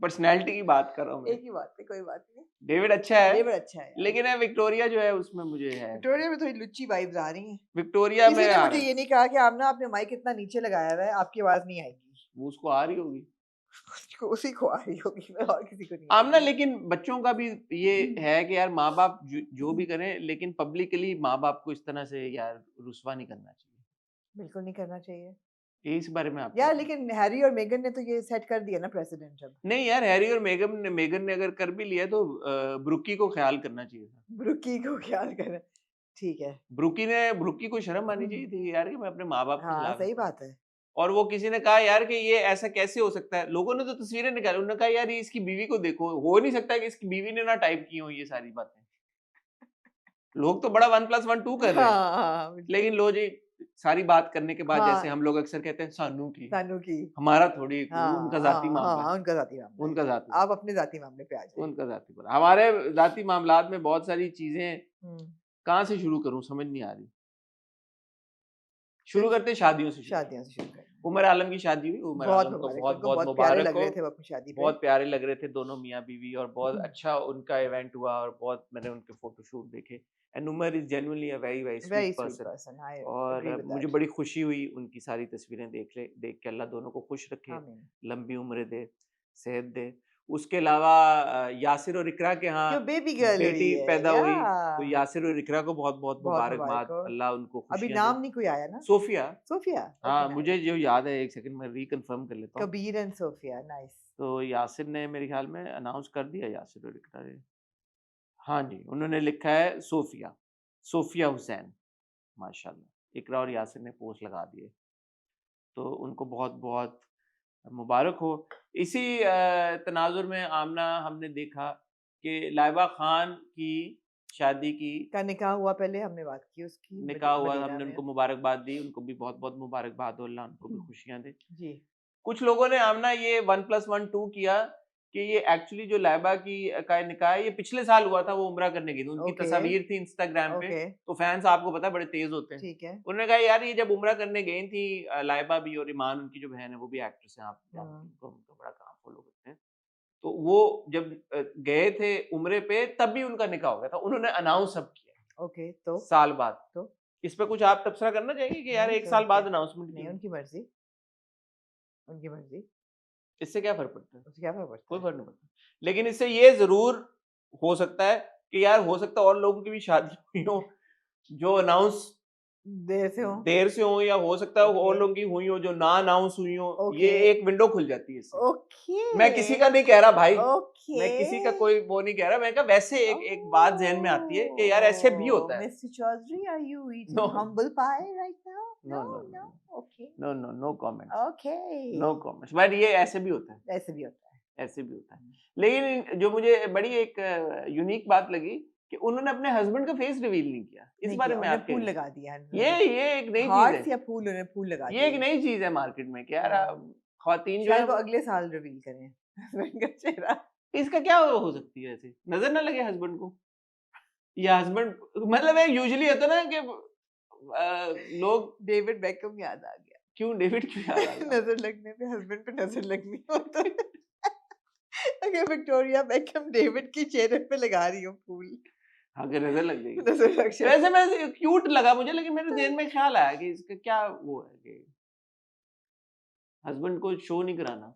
पर्सनैलिटी की बात कर रहा हूँ मैं। एक ही बात है, कोई बात नहीं। डेविड अच्छा है, डेविड अच्छा है यार। लेकिन है विक्टोरिया जो है उसमें मुझे है, विक्टोरिया में थोड़ी लुच्ची वाइब्स आ रही हैं। विक्टोरिया किसी में ने आ मुझे रहा है, ये नहीं कहा कि आमना आपने माइक इतना नीचे लगाया हुआ है, आपकी आवाज नहीं आएगी। वो उसको आ रही होगी उसको उसी को आ रही होगी, और किसी को नहीं आमना। आएगी। लेकिन बच्चों का भी ये है कि यार माँ बाप जो भी करें, लेकिन पब्लिकली माँ बाप को इस तरह से यार रुस्वा नहीं करना चाहिए। बिल्कुल नहीं करना चाहिए ये इस बारे में आप क्या यार, कहें? लेकिन हैरी और मेगन ने तो ये सेट कर दिया ना प्रेसिडेंट अब। नहीं यार, हैरी और मेगन ने अगर कर भी लिया तो ब्रुकी को ख्याल करना चाहिए था। ब्रुकी को ख्याल कर, ठीक है। ब्रुकी को शर्म आनी चाहिए थी यार कि मैं अपने माँ बाप के हाँ खिलाफ सही ऐसा। बात है। और वो किसी ने कहा यार कि ये ऐसा कैसे हो सकता है, लोगों ने तो तस्वीरें निकाली, उन्होंने कहा यार ये इसकी बीवी को देखो, हो नहीं सकता कि इसकी बीवी ने ना टाइप की हो ये सारी बातें। लोग तो बड़ा 1+1 2 कर रहे हैं, हाँ हाँ बिल्कुल। लेकिन लो जी, सारी बात करने के बाद जैसे हाँ हम लोग अक्सर कहते हैं सानू की, सानू की। हमारा थोड़ी, हाँ उनका हाँ जाती मामला हाँ, है, उनका जाती मामला है। उनका जाती आप अपने जाती मामले पे आ जाए। उनका जाती मामला। हमारे जाती मामलात में बहुत सारी चीजें, हम्म, कहाँ से शुरू करूं समझ नहीं आ रही। शुरू करते हैं शादियों से। शादियों से शुरू करें। उमर आलम की शादी हुई, उमर बहुत आलम को मुबारक, बहुत उनको बहुत बहुत प्यारे मुबारक लग हो, रहे थे वो अपनी शादी पे। बहुत प्यारे लग रहे थे दोनों मियाँ बीवी, और बहुत अच्छा उनका इवेंट हुआ, और बहुत मैंने उनके फोटोशूट देखे। And Umar is genuinely a very very very sweet sweet person, person, I agree और विद मुझे दैट। बड़ी खुशी हुई उनकी सारी तस्वीरें देख के। अल्लाह दोनों को खुश रखे, आमीन। लंबी उम्र दे, सेहत दे। उसके अलावा यासिर और इकरा के यहाँ जो बेबी गर्ल हुई बेटी है पैदा या हुई, तो यासिर और इकरा को बहुत बहुत बहुत मुबारक मुबारकबाद, हो। अल्लाह उनको अभी खुशियां दे। नाम नहीं कोई आया ना। सोफिया, सोफिया, हाँ ओके मुझे नाइस। जो याद है, एक सेकंड मैं रिकन्फर्म कर लेता हूँ। Kabir and Sophia, nice. तो यासिर ने मेरे ख्याल में अनाउंस कर दिया, यासिर और इकरा ने। हाँ जी, उन्होंने लिखा है सोफिया, सोफिया हुसैन, माशाल्लाह। इकरा और यासिर ने पोस्ट लगा दिए, तो उनको बहुत बहुत मुबारक हो। इसी तनाजुर में आमना हमने देखा कि लाइबा खान की शादी की का निकाह हुआ, पहले हमने बात की उसकी। निकाह हुआ, मदीना हमने में। उनको मुबारकबाद दी, उनको भी बहुत बहुत मुबारकबाद हो, अल्लाह उनको भी खुशियां दे। जी। कुछ लोगों ने आमना ये 1+1 2 किया कि ये एक्चुअली जो लाइबा की का निकाह है, ये पिछले साल हुआ था, वो उम्रा करने गई थी, उनकी ओके तस्वीर थी इंस्टाग्राम पे, ओके, तो फैंस आपको पता है बड़े तेज होते हैं। ठीक है। उन्होंने कहा यार ये जब उम्रा करने गई थी लाइबा भी, और ईमान उनकी जो बहन है वो भी एक्ट्रेस है, आप हम्म, उनका बड़ा काम फॉलो करते हैं, तो वो जब गए थे उम्रे पे तब भी उनका निकाह हो गया था, उन्होंने अनाउंस अब किया ओके तो साल बाद। तो इस पे कुछ आप तबसरा करना चाहेंगे कि यार नहीं एक तो साल बाद क्या, अनाउंसमेंट नहीं की, उनकी मर्जी, उनकी मर्जी, इससे क्या फर्क पड़ता है? उससे क्या फर्क पड़ता कोई है? फर्क नहीं पड़ता, लेकिन इससे ये जरूर हो सकता है कि यार हो सकता है और लोगों की भी शादी हुई हो जो अनाउंस देर से हो। देर से हो, या हो सकता है और ओके लोगों की हुई हो जो ना अनाउंस हुई हो, ये ओके एक विंडो खुल जाती है इससे। ओके मैं किसी का नहीं कह रहा भाई, ओके मैं किसी का कोई वो नहीं कह रहा, मैं कहा वैसे एक एक बात जहन में आती है कि यार ऐसे भी होता है। Mr. Chaudhary, are you eating no humble pie right now? No No, no no. Okay. No no no comments, Okay. No comments, but ये ऐसे भी होता है, ऐसे भी होता है। ऐसे भी होता है। लेकिन जो मुझे बड़ी एक यूनिक बात लगी कि उन्होंने अपने हस्बैंड का फेस रिवील नहीं किया। इस नहीं बारे किया, में उन्हें आप फूल क्या, लगा दिया ये एक नई चीज हार्ट्स है, या फूल, उन्हें फूल लगा ये एक दिए। नई चीज है मार्केट में कि यार हाँ। खवातीन जो है शायद वो वो, अगले साल रिवील करें हस्बैंड का चेहरा। इसका क्या हो सकती है ऐसे, नजर ना लगे हस्बैंड को, या हस्बैंड मतलब है यूजुअली होता है ना कि लोग, डेविड बेकम याद आ गया। क्यों डेविड क्यों याद आ गया? नजर लगने पे हस्बैंड पे नजर लगनी हो तो अगर विक्टोरिया बेकम डेविड के चेहरे पे लगा रही हो फूल, अगर नजर लग जाएगी, नजर लग तो ऐसे जाए। में क्यूट लगा मुझे, लेकिन मेरे ध्यान में ख्याल आया कि इसका क्या वो है कि हस्बैंड को शो नहीं कराना,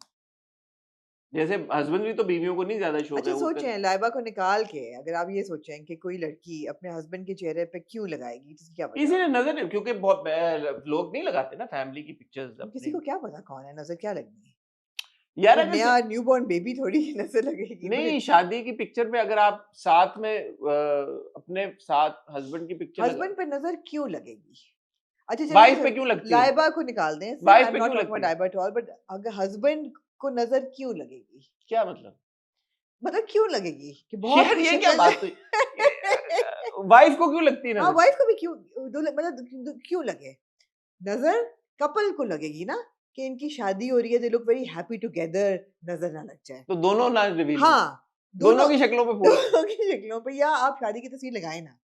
जैसे हस्बैंड भी तो बीवियों को नहीं ज्यादा शो अच्छा है, वो सोचें लाइबा को निकाल के, अगर आप ये सोचें कि कोई लड़की अपने हस्बैंड के चेहरे पे क्यों लगाएगी, तो इसकी क्या वजह इसीलिए होगी? नजर नहीं, क्योंकि बहुत लोग नहीं लगाते ना फैमिली की पिक्चर्स किसी अपनी, को क्या पता कौन है, नजर क्या लगनी है? यार कोई अगर नया न्यूबॉर्न बेबी थोड़ी नजर लगेगी। नहीं, शादी की पिक्चर पे अगर आप साथ में अपने साथ हस्बैंड की पिक्चर लगा, हस्बैंड पे नजर क्यों लगेगी? अच्छा चलो वाइफ पे क्यों लगती है, लाइबा को निकाल दें, आई वाइफ एम पे नॉट क्यों टॉकिंग अबाउट लगती है, लाइबा एट ऑल, बट अगर हस्बैंड को नजर क्यों लगेगी? क्या मतलब? मतलब क्यों लगेगी कि बहुत यार ही ये क्या शक्ल बात हुई, वाइफ को क्यों लगती है हाँ नजर? वाइफ को भी क्यों, मतलब क्यों लगे नजर? कपल को लगेगी ना कि इनकी शादी हो रही है, they look very happy together, नजर ना लग जाए। तो दोनों ना रिवील हो, हाँ दोनों की शक्लों पे फूल, दोनों की शक्लों पे, या आप शादी की तस्वीर लगाए ना,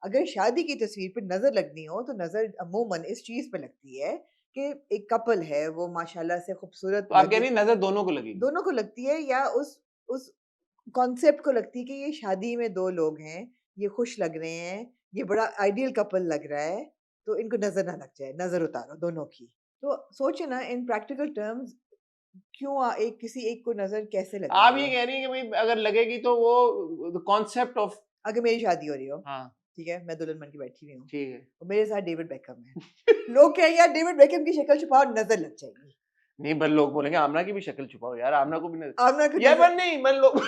अगर शादी की तस्वीर पे नजर लगनी हो तो नजर अमूमन इस चीज पे लगती है कि एक कपल है वो माशाल्लाह से खूबसूरत तो आप कह लगे, रही नजर दोनों को लगेगी? दोनों को लगती है, या उस कॉन्सेप्ट को लगती है कि ये शादी में दो लोग हैं, ये खुश लग रहे हैं, ये बड़ा आइडियल कपल लग रहा है, तो इनको नजर ना लग जाए, नजर उतारो दोनों की। तो सोचे ना इन प्रैक्टिकल टर्म्स, क्यों एक किसी एक को नजर कैसे आप लगेगी? ये कह रही हैं कि भाई अगर लगेगी तो वो कॉन्सेप्ट ऑफ, अगर मेरी शादी हो रही हो, हाँ ठीक है, मैं दुल्हन बन के बैठी हुई हूँ ठीक है, और मेरे साथ डेविड बेकम है, लोग कहेंगे यार डेविड बेकम की शक्ल छुपाओ, नजर लग जाएगी। नहीं पर लोग बोलेंगे आमना की भी शक्ल छुपाओ यार, आमना को भी नजर, आमना को ये नजर पर नहीं मन लोग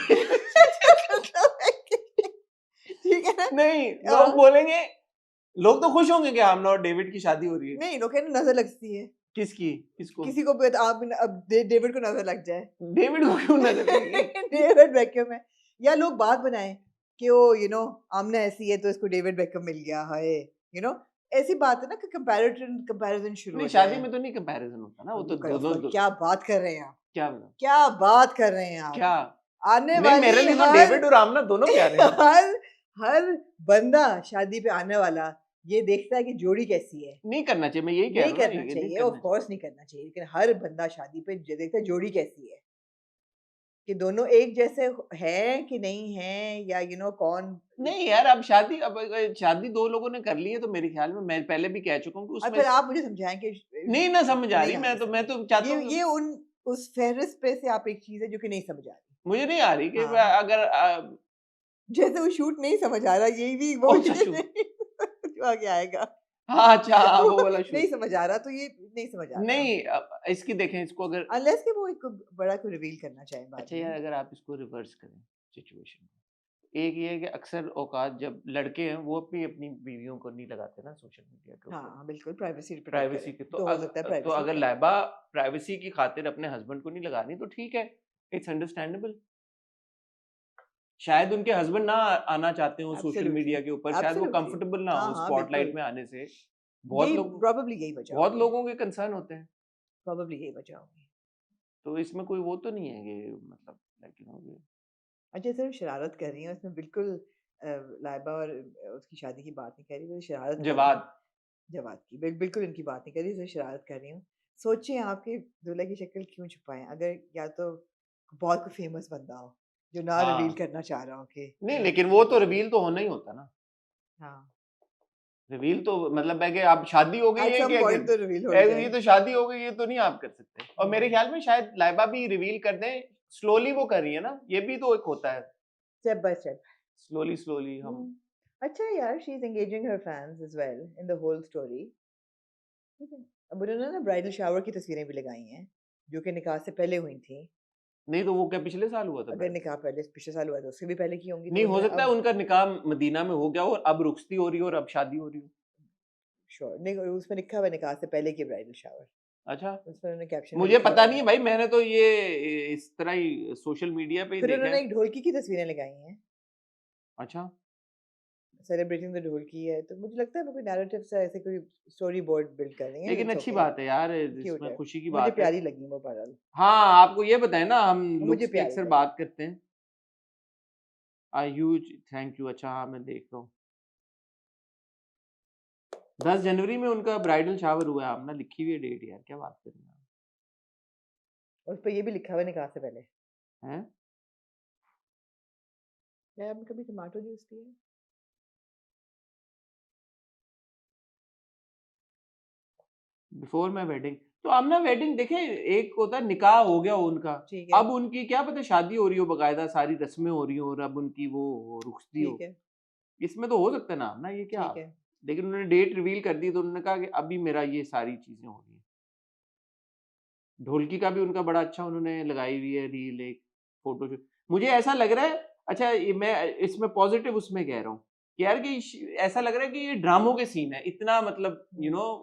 ठीक है ना? नहीं, हाँ। लोग बोलेंगे, लोग तो खुश होंगे कि आमना और डेविड की शादी हो रही है। नहीं लोग कहते नजर लगती है, किसकी, किसको, किसी को भी आप अब डेविड को नजर लग जाए डेविड को क्यों नजर लगेगी? डेविड बेकम है, या लोग बात बनाएं कि वो आमना ऐसी है तो इसको डेविड बेकम मिल गया है, ऐसी बात है ना कि कंपैरिजन शुरू नहीं हो शादी जाए। में तो नहीं कंपैरिजन होता ना, वो तो Look at- दोनों क्या बात कर रहे हैं आप, क्या मतलब? क्या बात कर रहे हैं आप? क्या आने नहीं, वाली मेरे लिए तो हर डेविड और आमना दोनों प्यारे हैं। हर हर बंदा शादी पे आने वाला ये देखता है कि जोड़ी कैसी है। नहीं करना चाहिए, मैं यही कह नहीं रहा हूँ ना, करना ये नहीं चाहिए, करना ऑफ कोर्स नहीं करना चाहिए, लेकिन हर बंदा शादी पे देखता है जोड़ी कैसी है, कि दोनों एक जैसे हैं कि नहीं हैं, या कौन। नहीं यार, अब शादी दो लोगों ने कर ली है तो मेरे ख्याल में मैं पहले भी कह चुका हूँ कि अब उसमें फिर आप मुझे समझाएं कि नहीं ना समझ आ रही, नहीं आ मैं रही तो मैं समझ, तो चाहता हूँ ये उन उस फहरिस्त पे से आप एक चीज है जो कि नहीं समझ आ रही, मुझे नहीं आ रही कि हाँ अगर जैसे वो शूट नहीं समझ आ रहा, यही भी वो कौन सा चीज़ शूट, जो आगे आएगा हाँ अच्छा हाँ, वो वाला नहीं शूट, समझ आ रहा, तो ये नहीं समझ आ रहा, नहीं इसकी देखें इसको अगर, अनलेस कि वो एक बड़ा को रिवील करना चाहे बाद अच्छा यार में। अगर आप इसको रिवर्स करें सिचुएशन को, एक ये है कि अक्सर औकात जब लड़के हैं वो अपनी अपनी बीवियों को नहीं लगाते ना सोशल मीडिया के ऊपर, हाँ बिल्कुल, प्राइवेसी प्रोटेक्ट प्राइवेसी करें के, तो हो सकता है तो प्राइवेसी अगर करें। लाइबा प्राइवेसी की खातिर अपने हस्बैंड को नहीं लगानी तो ठीक है, इट्स अंडरस्टैंडेबल। शायद उनके हस्बैंड ना आना चाहते हो सोशल एब्सोल्युटली मीडिया के ऊपर, शायद वो एब्सोल्युटली, कंफर्टेबल ना हाँ हो हाँ स्पॉटलाइट बिल्कुल, में आने से, यही प्रोबेबली यही वजह बहुत होगी, लोगों के कंसर्न होते हैं, प्रोबेबली यही वजह होगी। तो इसमें कोई वो तो नहीं है कि मतलब लाइक अच्छा सिर्फ शरारत कर रही हूँ इसमें, बिल्कुल लाइबा और उसकी शादी की बात नहीं कर रही, तो शरारत कर रही हूँ, जवाब, जवाब की बिल्कुल इनकी बात नहीं कर रही, सिर्फ शरारत कर रही हूँ। सोचिए आपके दूल्हे की शक्ल क्यों छुपाएं, अगर या तो बहुत कोई फेमस बंदा हो जो ना हाँ। रिवील करना चाह रहा हो कि नहीं, लेकिन वो तो रिवील तो होना ही होता ना। हाँ रिवील तो मतलब है कि अब शादी हो गई एट है सम कि पॉइंट तो रिवील हो ही ये जाए। तो शादी हो गई, ये तो नहीं आप कर सकते। और मेरे ख्याल में शायद लाइबा भी रिवील कर दें, स्लोली वो कर रही है ना, ये भी तो एक होता है, step by step. Slowly slowly हम। अच्छा यार, she is engaging her fans as well in the whole story. ठीक है, अब उन्होंने ना ब्राइडल शावर की तस्वीरें भी लगाई हैं जो कि निकाह से पहले हुई थी। नहीं तो वो क्या पिछले साल हुआ था अगर ब्राइडल? निकाह पहले पिछले साल हुआ था उससे भी पहले की होंगी, नहीं, तो हो उन्होंने सकता है अब उनका निकाह मदीना में हो गया हो और अब रुखसती हो रही हो और अब शादी हो रही हो। श्योर नहीं, उसमें लिखा हुआ है निकाह से पहले की ब्राइडल शावर। अच्छा, उसमें उन्होंने कैप्शन में मुझे लिखा पता हुआ नहीं है। है भाई, मैंने तो ये इस तरह ही सोशल मीडिया पे ही फिर देखा उन्होंने है। एक ढोलकी की तस्वीरें लगाई हैं अच्छा, सेलिब्रेटिंग द ढोलकी है, तो मुझे लगता है वो कोई नैरेटिव सा ऐसे कोई स्टोरी बोर्ड बिल्ड कर रही है। लेकिन इट्स अच्छी ओके, बात है यार, क्यूट इसमें है, खुशी की मुझे बात है। प्यारी लगी वो बहरहाल, हाँ, आपको ये बताए ना, हम वो मुझे लुक्स की प्यारी अक्सर लगी। बात करते हैं। Huge thank you. अच्छा हाँ, मैं देख रहा हूँ 10 जनवरी में उनका ब्राइडल शावर हुआ है। आपने लिखी हुई है डेट यार, क्या बात कर रहे हैं और उस पर ये भी लिखा हुआ है निकाह से पहले। आप? हैं? क्या आपने कभी टमाटो जूस पिया है? Before my wedding. तो आमना वेडिंग देखे, एक होता है निकाह हो गया उनका, ठीक है, अब उनकी क्या पता शादी हो रही हो, बकायदा सारी रस्में हो रही हो और अब उनकी वो रुखसती हो, ठीक है, इसमें तो हो सकता है ना ना, ये क्या ठीक है। लेकिन उन्होंने डेट रिवील कर दी तो उन्होंने कहा कि अभी मेरा ये सारी चीजें हो रही है। ढोलकी का भी उनका बड़ा अच्छा उन्होंने लगाई हुई है रील, एक फोटो जो मुझे ऐसा लग रहा है। अच्छा, ये मैं इसमें पॉजिटिव उसमें कह रहा हूँ कि यार कि ऐसा लग रहा है कि ये ड्रामों के सीन है इतना, मतलब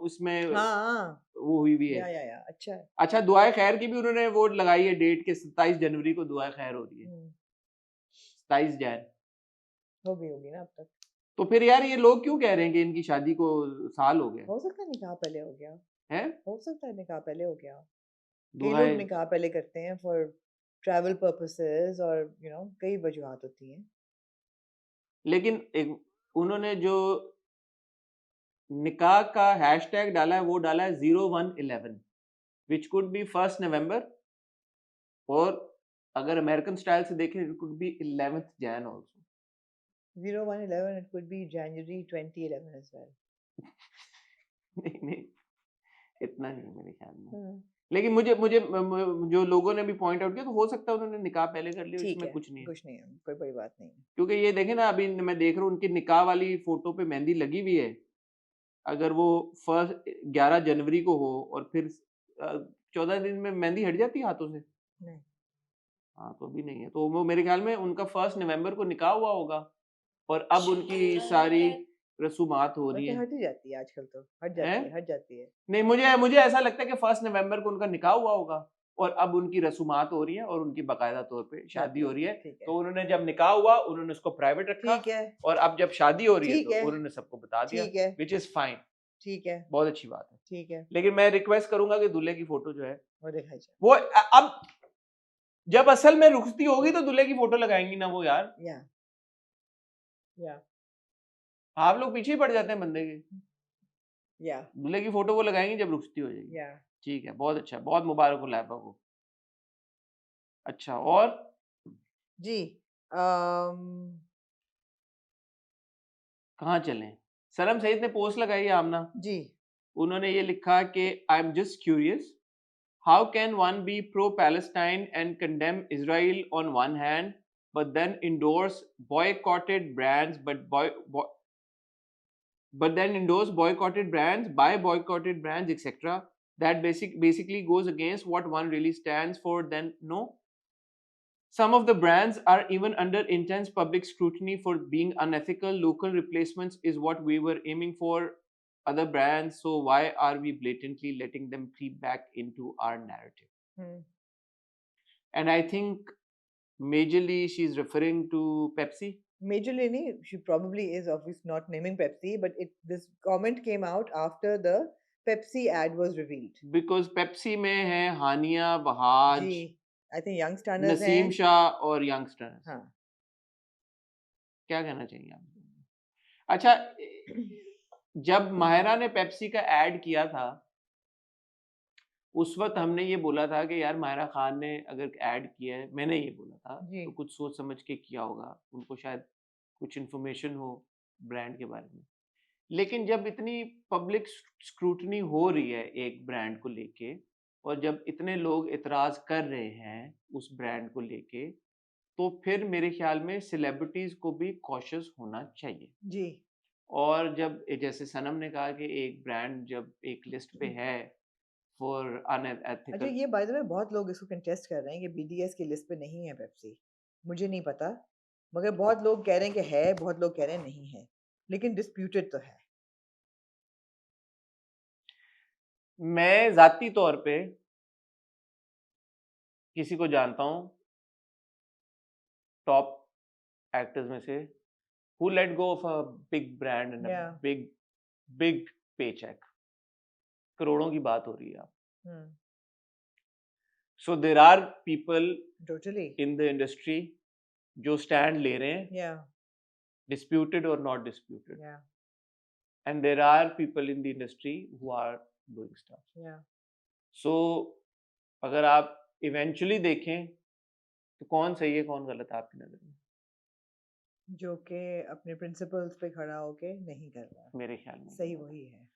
उसमें हाँ वो हुई भी है। या अच्छा है। अच्छा, दुआए खैर की भी उन्होंने वो लगाई है डेट के 27 जनवरी को दुआए खैर हो रही है, 27 जैन। होगी ना अब तक। तो फिर यार ये लोग क्यों कह रहे हैं कि इनकी शादी को साल हो गया हो सकता है निकाह पहले हो गया, है? हो सकता है निकाह पहले हो गया। कई दुआए, लोग निकाह पहले करते हैं फॉर ट्रैवल पर्पसेस और कई वजूहात होती हैं। लेकिन एक उन्होंने जो निकाह का हैशटैग डाला है वो डाला है 0111, विच कुड बी 1 नवंबर, और अगर अमेरिकन स्टाइल से देखें it could be 11th Jain also. 0111, it could be January 2011 as well. नहीं नहीं, इतना नहीं मेरे ख्याल में। हाँ, लेकिन मुझे मुझे जो लोगों ने भी पॉइंट आउट किया, तो हो सकता है उन्होंने निकाह पहले कर लिया, ठीक इसमें है, कुछ नहीं है। कुछ नहीं है, कोई बड़ी बात नहीं है। क्योंकि ये देखें ना, अभी मैं देख रहा हूँ उनकी निकाह वाली फोटो पे मेहंदी लगी हुई है। अगर वो 11 जनवरी को हो और फिर 14 दिन में मेहंदी हट जाती है हाथों से। नहीं, हाँ, तो भी नहीं है, तो वो मेरे ख्याल में उनका 1 नवंबर को निकाह हुआ होगा और अब उनकी सारी रसूमात हो रही वैसे हैं। हट ही जाती है आजकल, तो हट हैं? जाती है, हट जाती है। नहीं, मुझे मुझे ऐसा लगता है कि 1 नवंबर को उनका निकाह हुआ होगा और अब उनकी रसूमात हो रही हैं और उनकी बाकायदा तौर पे शादी हो रही है। ठीक है, तो उन्होंने जब निकाह हुआ उन्होंने उसको प्राइवेट रखा, ठीक है, और अब जब शादी हो रही है ठीक तो है, उन्होंने सबको बता दिया, ठीक है, विच इज फाइन, ठीक है, बहुत अच्छी बात है। ठीक है, लेकिन मैं रिक्वेस्ट करूंगा कि दूल्हे की फोटो जो है वो दिखाई जाए। वो अब जब असल में रुखसती होगी तो दूल्हे की फोटो लगाएंगी ना वो यार। या आप लोग पीछे ही पड़ जाते हैं बंदे के। या दूल्हे की फोटो वो लगाएंगे जब रुखसती हो जाएगी। या ठीक है, बहुत अच्छा, बहुत मुबारक हो लाइबा को। अच्छा, और जी, अम कहाँ चलें? सनम सईद ने पोस्ट लगाई है आमना, जी, उन्होंने ये लिखा कि I am just curious, how can one be pro Palestine and condemn Israel on one hand but then endorse boycotted brands but then endorse boycotted brands, buy boycotted brands, etc. That basically goes against what one really stands for. Then no, some of the brands are even under intense public scrutiny for being unethical. Local replacements is what we were aiming for, other brands, so why are we blatantly letting them creep back into our narrative? And I think majorly she's referring to Pepsi. Majorly nahi, she probably is obviously not naming Pepsi, but this comment came out after the Pepsi ad was revealed. Because Pepsi में है हानिया बहाज, जी, I think youngsters Naseem हैं। शाह और youngsters. हाँ, क्या कहना चाहिए आप? अच्छा, जब माहिरा ने पेप्सी का एड किया था उस वक्त हमने ये बोला था कि यार माहिरा खान ने अगर ऐड किया है, मैंने ये बोला था जी तो कुछ सोच समझ के किया होगा, उनको शायद कुछ इन्फॉर्मेशन हो ब्रांड के बारे में। लेकिन जब इतनी पब्लिक स्क्रूटनी हो रही है एक ब्रांड को लेके, और जब इतने लोग इतराज कर रहे हैं उस ब्रांड को लेके, तो फिर मेरे ख्याल में सेलिब्रिटीज को भी कॉशियस होना चाहिए। जी और जब जैसे सनम ने कहा कि एक ब्रांड जब एक लिस्ट पे है फॉर अच्छा, अनएथिकल, ये बाय द वे बहुत लोग इसको कंटेस्ट कर रहे हैं कि बीडीएस की लिस्ट पे नहीं है पेप्सी। मुझे नहीं पता, मगर बहुत लोग कह रहे हैं कि है, बहुत लोग कह रहे हैं नहीं है, लेकिन डिस्प्यूटेड तो है। मैं जाती तौर पे किसी को जानता हूँ टॉप एक्टर्स में से who let go of a big brand and a Yeah. big paycheck, करोड़ों की बात हो रही है। Hmm. So there are people Totally. in the industry जो stand ले रहे हैं, Yeah. disputed or not disputed, Yeah. and there are people in the industry who are doing stuff. Yeah. So अगर आप eventually देखें तो कौन सही है कौन गलत है आपकी नज़र में? जो कि अपने प्रिंसिपल्स पे खड़ा होके नहीं कर रहा, मेरे ख्याल में सही वही है।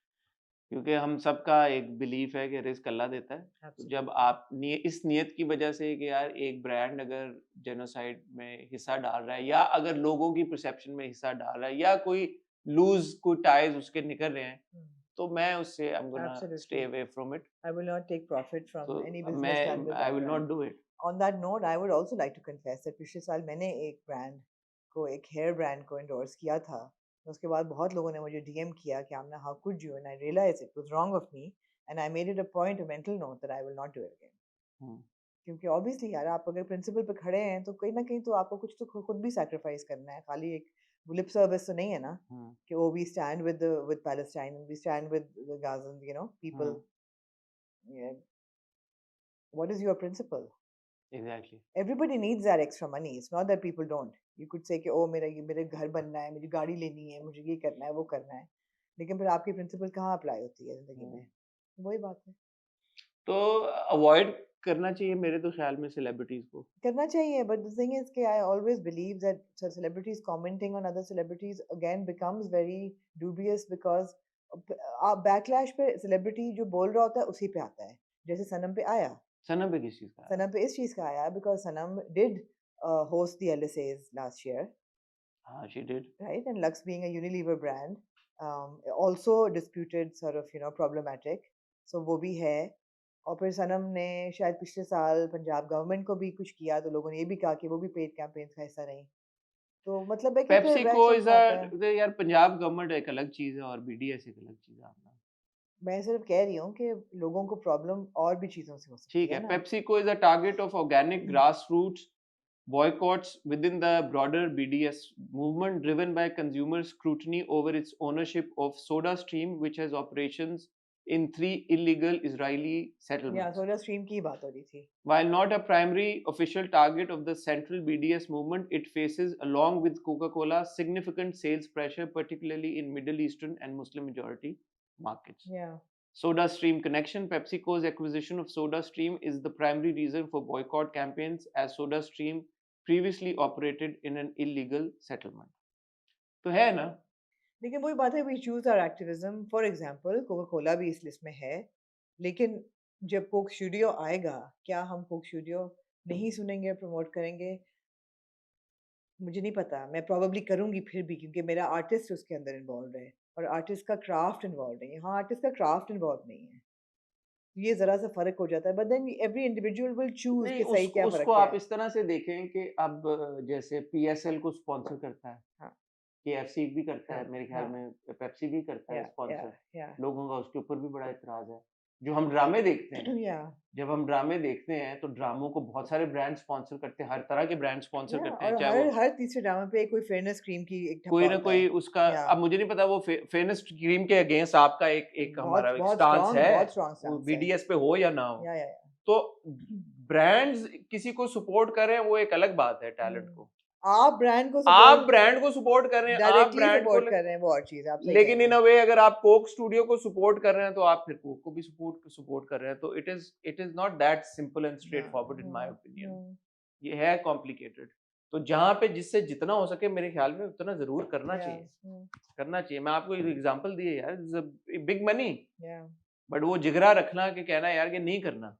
क्योंकि हम सबका एक बिलीफ है कि रिस्क अल्लाह देता है। तो Absolutely. जब आप इस नियत की वजह से कि यार एक ब्रांड अगर जेनोसाइड में हिस्सा डाल रहा है, या अगर लोगों की परसेप्शन में हिस्सा डाल रहा है, या कोई लूज कोई टाइज उसके निकल रहे हैं, Hmm. तो मैं उससे I am gonna Absolutely. Stay away from it. I will not take profit from तो any business मैं done with I that will brand. Not do it. On that note, I would also like to confess that पिछले साल मैंने एक brand को, एक hair brand को endorse किया था। उसके बाद बहुत लोगों ने मुझे डीएम किया कि आमना how could you, and I realized it was wrong of me and I made it a point, a mental note that I will not do it again. क्योंकि obviously यार आप अगर प्रिंसिपल पे खड़े हैं तो कहीं ना कहीं तो आपको कुछ तो खुद भी सैक्रिफाइस करना है, खाली एक लिप सर्विस तो नहीं है ना कि oh we stand with Palestine and we stand with the Gazan, you know, people. Yeah. What is your principle? Exactly. Everybody needs that extra money. It's not that people don't. You could say कि oh मेरे घर बनना है, मुझे गाड़ी लेनी है, मुझे ये करना है, वो करना है, लेकिन फिर आपकी प्रिंसिपल कहाँ अप्लाई होती है जिंदगी में? वही बात है। तो अवॉइड करना चाहिए मेरे तो ख्याल में सेलिब्रिटीज को। करना चाहिए, but the thing is कि I always believe that celebrities commenting on other celebrities again becomes very dubious because आप backlash पे celebrity जो बोल रहा होता है उसी पे आता है। जैसे सनम पे आया, सनम पे किस चीज का? सनम पे इस चीज का आया because Sanam did host the LSAs last year. हाँ, she did. Right? And Lux being a Unilever brand, also disputed, sort of, you know, problematic. So वो भी है। और फिर सनम ने शायद पिछले साल पंजाब गवर्नमेंट को भी कुछ किया तो लोगों ने ये भी कहा कि वो भी पेड कैंपेन्स का हिस्सा रही। तो मतलब है कि फिर पेप्सी बैक को चलता आता है। यार पंजाब गवर्नमेंट एक अलग चीज है और बीडीएस एक अलग चीज है अपना। मैं सिर्फ कह रही हूँ कि लोगों को प्रॉब्लम और भी चीजों से हो सकती ठीक है है, ना। PepsiCo is a target of organic grassroots boycotts within the broader BDS movement driven by consumer scrutiny over its ownership of SodaStream, which has operations in 3 illegal Israeli या settlements. सोडा स्ट्रीम की बात हो रही थी। While not a primary official target of the central BDS movement, it faces, along with Coca-Cola, significant sales pressure, particularly in Middle Eastern and Muslim majority markets. Yeah. SodaStream connection. PepsiCo's acquisition of SodaStream is the primary reason for boycott campaigns, as SodaStream previously operated in an illegal settlement. तो है ना? लेकिन वही बात है, we choose our activism. For example, Coca Cola भी इस list में है, लेकिन जब कोक स्टूडियो आएगा, क्या हम कोक स्टूडियो नहीं सुनेंगे, प्रमोट करेंगे? मुझे नहीं पता। मैं probably करूँगी फिर भी, क्योंकि मेरा आर्टिस्ट उसके अंदर इन्वॉल्व है और आर्टिस्ट का क्राफ्ट इन्वॉल्व है। यहाँ आर्टिस्ट का क्राफ्ट इन्वॉल्व नहीं है। ये जरा सा फर्क हो जाता है, but then every individual will choose नहीं, कि सही क्या फर्क उसको क्या आप है। इस तरह से देखें कि अब जैसे PSL को स्पॉन्सर करता है, हाँ, KFC भी करता हाँ, है, मेरे ख्याल हाँ, में पेप्सी भी करता है या, स्पॉन्सर। या, लोगों का उसके ऊपर भी बड़ा इतराज है। जो हम ड्रामे देखते हैं, या, जब हम ड्रामे देखते हैं तो ड्रामों को बहुत सारे ब्रांड स्पॉन्सर करते हैं, हर तरह के ब्रांड स्पॉन्सर या, करते हैं, और चाहे वो हर तीसरे ड्रामा पे कोई फेयरनेस क्रीम की एक कोई ठप्पा ना होता कोई है। उसका। या, अब मुझे नहीं पता वो फेयरनेस क्रीम के अगेंस्ट आपका एक हमारा एक बहुत स्टांस स्ट्रॉन्ग, है, बहुत स्ट्रॉन्ग वो स्टांस है। BDS पे हो या ना हो। या। तो ब्रांड्स किसी को सपोर्ट करें वो एक अलग बात है, टैलेंट को। आप ब्रांड को आप support ब्रांड को सपोर्ट कर रहे हैं, आप directly ब्रांड को support कर रहे हैं, वो और चीज है, आप सही लेकिन कह इन रहे अ वे अगर आप कोक स्टूडियो को सपोर्ट कर रहे हैं तो आप फिर कोक को भी सपोर्ट कर रहे हैं, तो it is not that simple and straight forward in my opinion. ये है कॉम्प्लिकेटेड। तो जहाँ पे जिससे जितना हो सके मेरे ख्याल में उतना जरूर करना चाहिए, करना चाहिए। मैं आपको एक एग्जांपल दिए यार, बिग मनी, बट वो जिगरा रखना कि कहना यार कि नहीं करना,